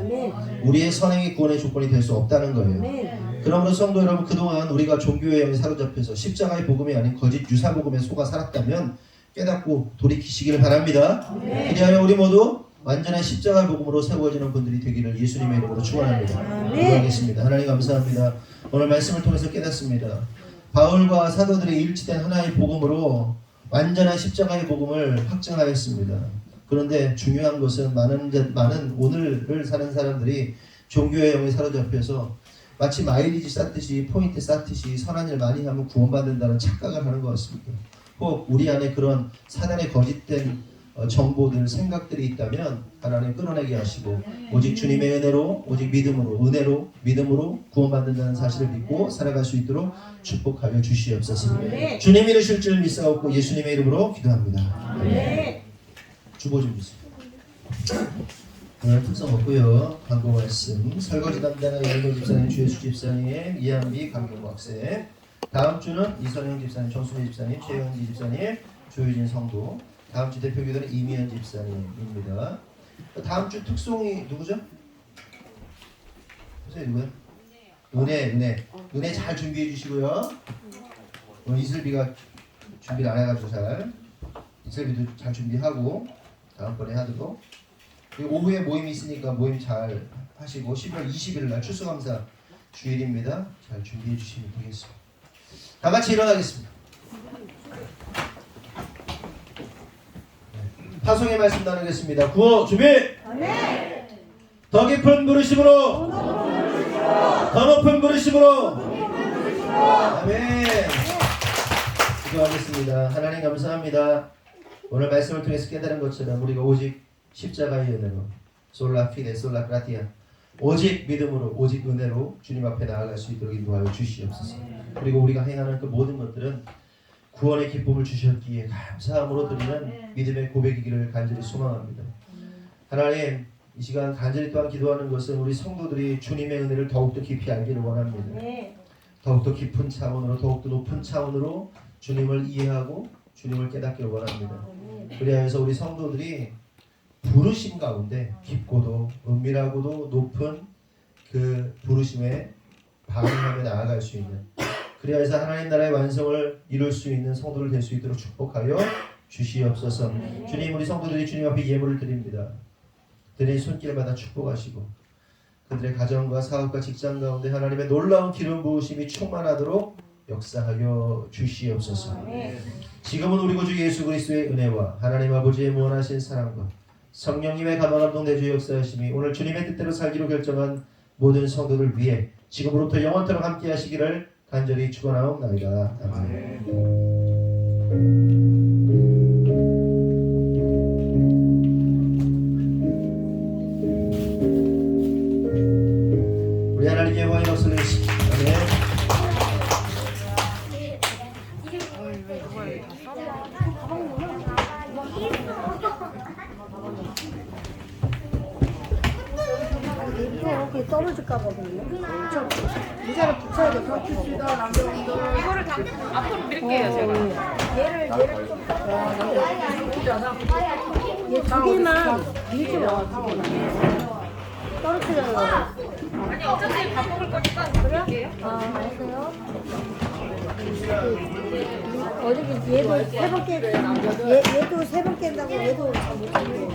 Speaker 1: 우리의 선행이 구원의 조건이 될 수 없다는 거예요. 그러므로 성도 여러분, 그동안 우리가 종교의 영에 사로잡혀서 십자가의 복음이 아닌 거짓 유사복음에 속아 살았다면 깨닫고 돌이키시기를 바랍니다. 그리하여 우리 모두 완전한 십자가 복음으로 세워지는 분들이 되기를 예수님의 이름으로 축원합니다. 기도하겠습니다. 하나님 감사합니다. 오늘 말씀을 통해서 깨닫습니다. 바울과 사도들이 일치된 하나의 복음으로 완전한 십자가의 복음을 확증하였습니다. 그런데 중요한 것은 많은 오늘을 사는 사람들이 종교의 영에 사로잡혀서 마치 마일리지 쌓듯이 포인트 쌓듯이 선한 일 많이 하면 구원받는다는 착각을 하는 것 같습니다. 혹 우리 안에 그런 사단의 거짓된 정보들, 생각들이 있다면 하나님 끊어내게 하시고 오직 주님의 은혜로, 오직 믿음으로 구원받는다는 사실을 믿고 살아갈 수 있도록 축복하여 주시옵소서. 주님 이루실 줄 믿사옵고 예수님의 이름으로 기도합니다. 주보 좀 주세요. 오늘 특성 없고요. 광고 말씀 설거지 담당은 이현동 집사님, 주예수 집사님, 이한비 강경호 학생. 다음 주는 이선영 집사님, 정순희 집사님, 최영지 집사님, 조유진 성도. 다음 주 대표 기도는 이미연 집사님입니다. 다음 주 특송이 누구죠? 선생님 누구요? 은혜 잘 준비해 주시고요. 오늘 이슬비가 준비를 안 해가지고 이슬비도 잘 준비하고 다음번에 하도록. 그리고 오후에 모임이 있으니까 모임 잘 하시고 11월 20일 날 추수감사 주일입니다. 잘 준비해 주시면 되겠습니다. 다 같이 일어나겠습니다. 파송의 말씀 나누겠습니다. 구호 준비! 더 깊은 부르심으로, 더 높은 부르심으로, 아멘. 기도하겠습니다. 하나님 감사합니다. 오늘 말씀을 통해서 깨달은 것처럼 우리가 오직 십자가의 은혜로, 솔라 피데 솔라 그라티아, 오직 믿음으로, 오직 은혜로 주님 앞에 나아갈 수 있도록 인도하여 주시옵소서. 그리고 우리가 행하는 그 모든 것들은 구원의 기쁨을 주셨기에 감사함으로 드리는 믿음의 고백이기를 간절히 소망합니다. 하나님, 이 시간 간절히 또한 기도하는 것은 우리 성도들이 주님의 은혜를 더욱더 깊이 알기를 원합니다. 더욱더 깊은 차원으로, 더욱더 높은 차원으로 주님을 이해하고 주님을 깨닫기를 원합니다. 그리하여서 우리 성도들이 부르심 가운데 깊고도 은밀하고도 높은 그 부르심에 반응하며 나아갈 수 있는, 그리하여서 하나님 나라의 완성을 이룰 수 있는 성도를 될 수 있도록 축복하여 주시옵소서. 주님, 우리 성도들이 주님 앞에 예물을 드립니다. 그들의 손길 받아 축복하시고 그들의 가정과 사업과 직장 가운데 하나님의 놀라운 기름 부으심이 충만하도록 역사하여 주시옵소서. 지금은 우리 구주 예수 그리스도의 은혜와 하나님 아버지의 무한하신 사랑과 성령님의 감화감동 내주 역사하심이 오늘 주님의 뜻대로 살기로 결정한 모든 성도들 위해 지금으로부터 영원토록 함께 하시기를 간절히 축원하옵나이다. 아멘. 우리 하나님의 영광의 박수를 주시기 아멘.
Speaker 5: 이렇게 떨어질까봐 그래요. 의자를 붙여야 돼.
Speaker 6: 이거를 다 앞으로 밀게요, 제가.
Speaker 5: 얘를 좀 얘 두 개만 밀지 마. 떨어뜨려요.
Speaker 6: 아니, 어차피 밥 먹을 거니까 밀게요.
Speaker 5: 알았어요. 어저께 얘도 세 번 깬다고 얘도 세 번 깬다고 얘도 잘 못하고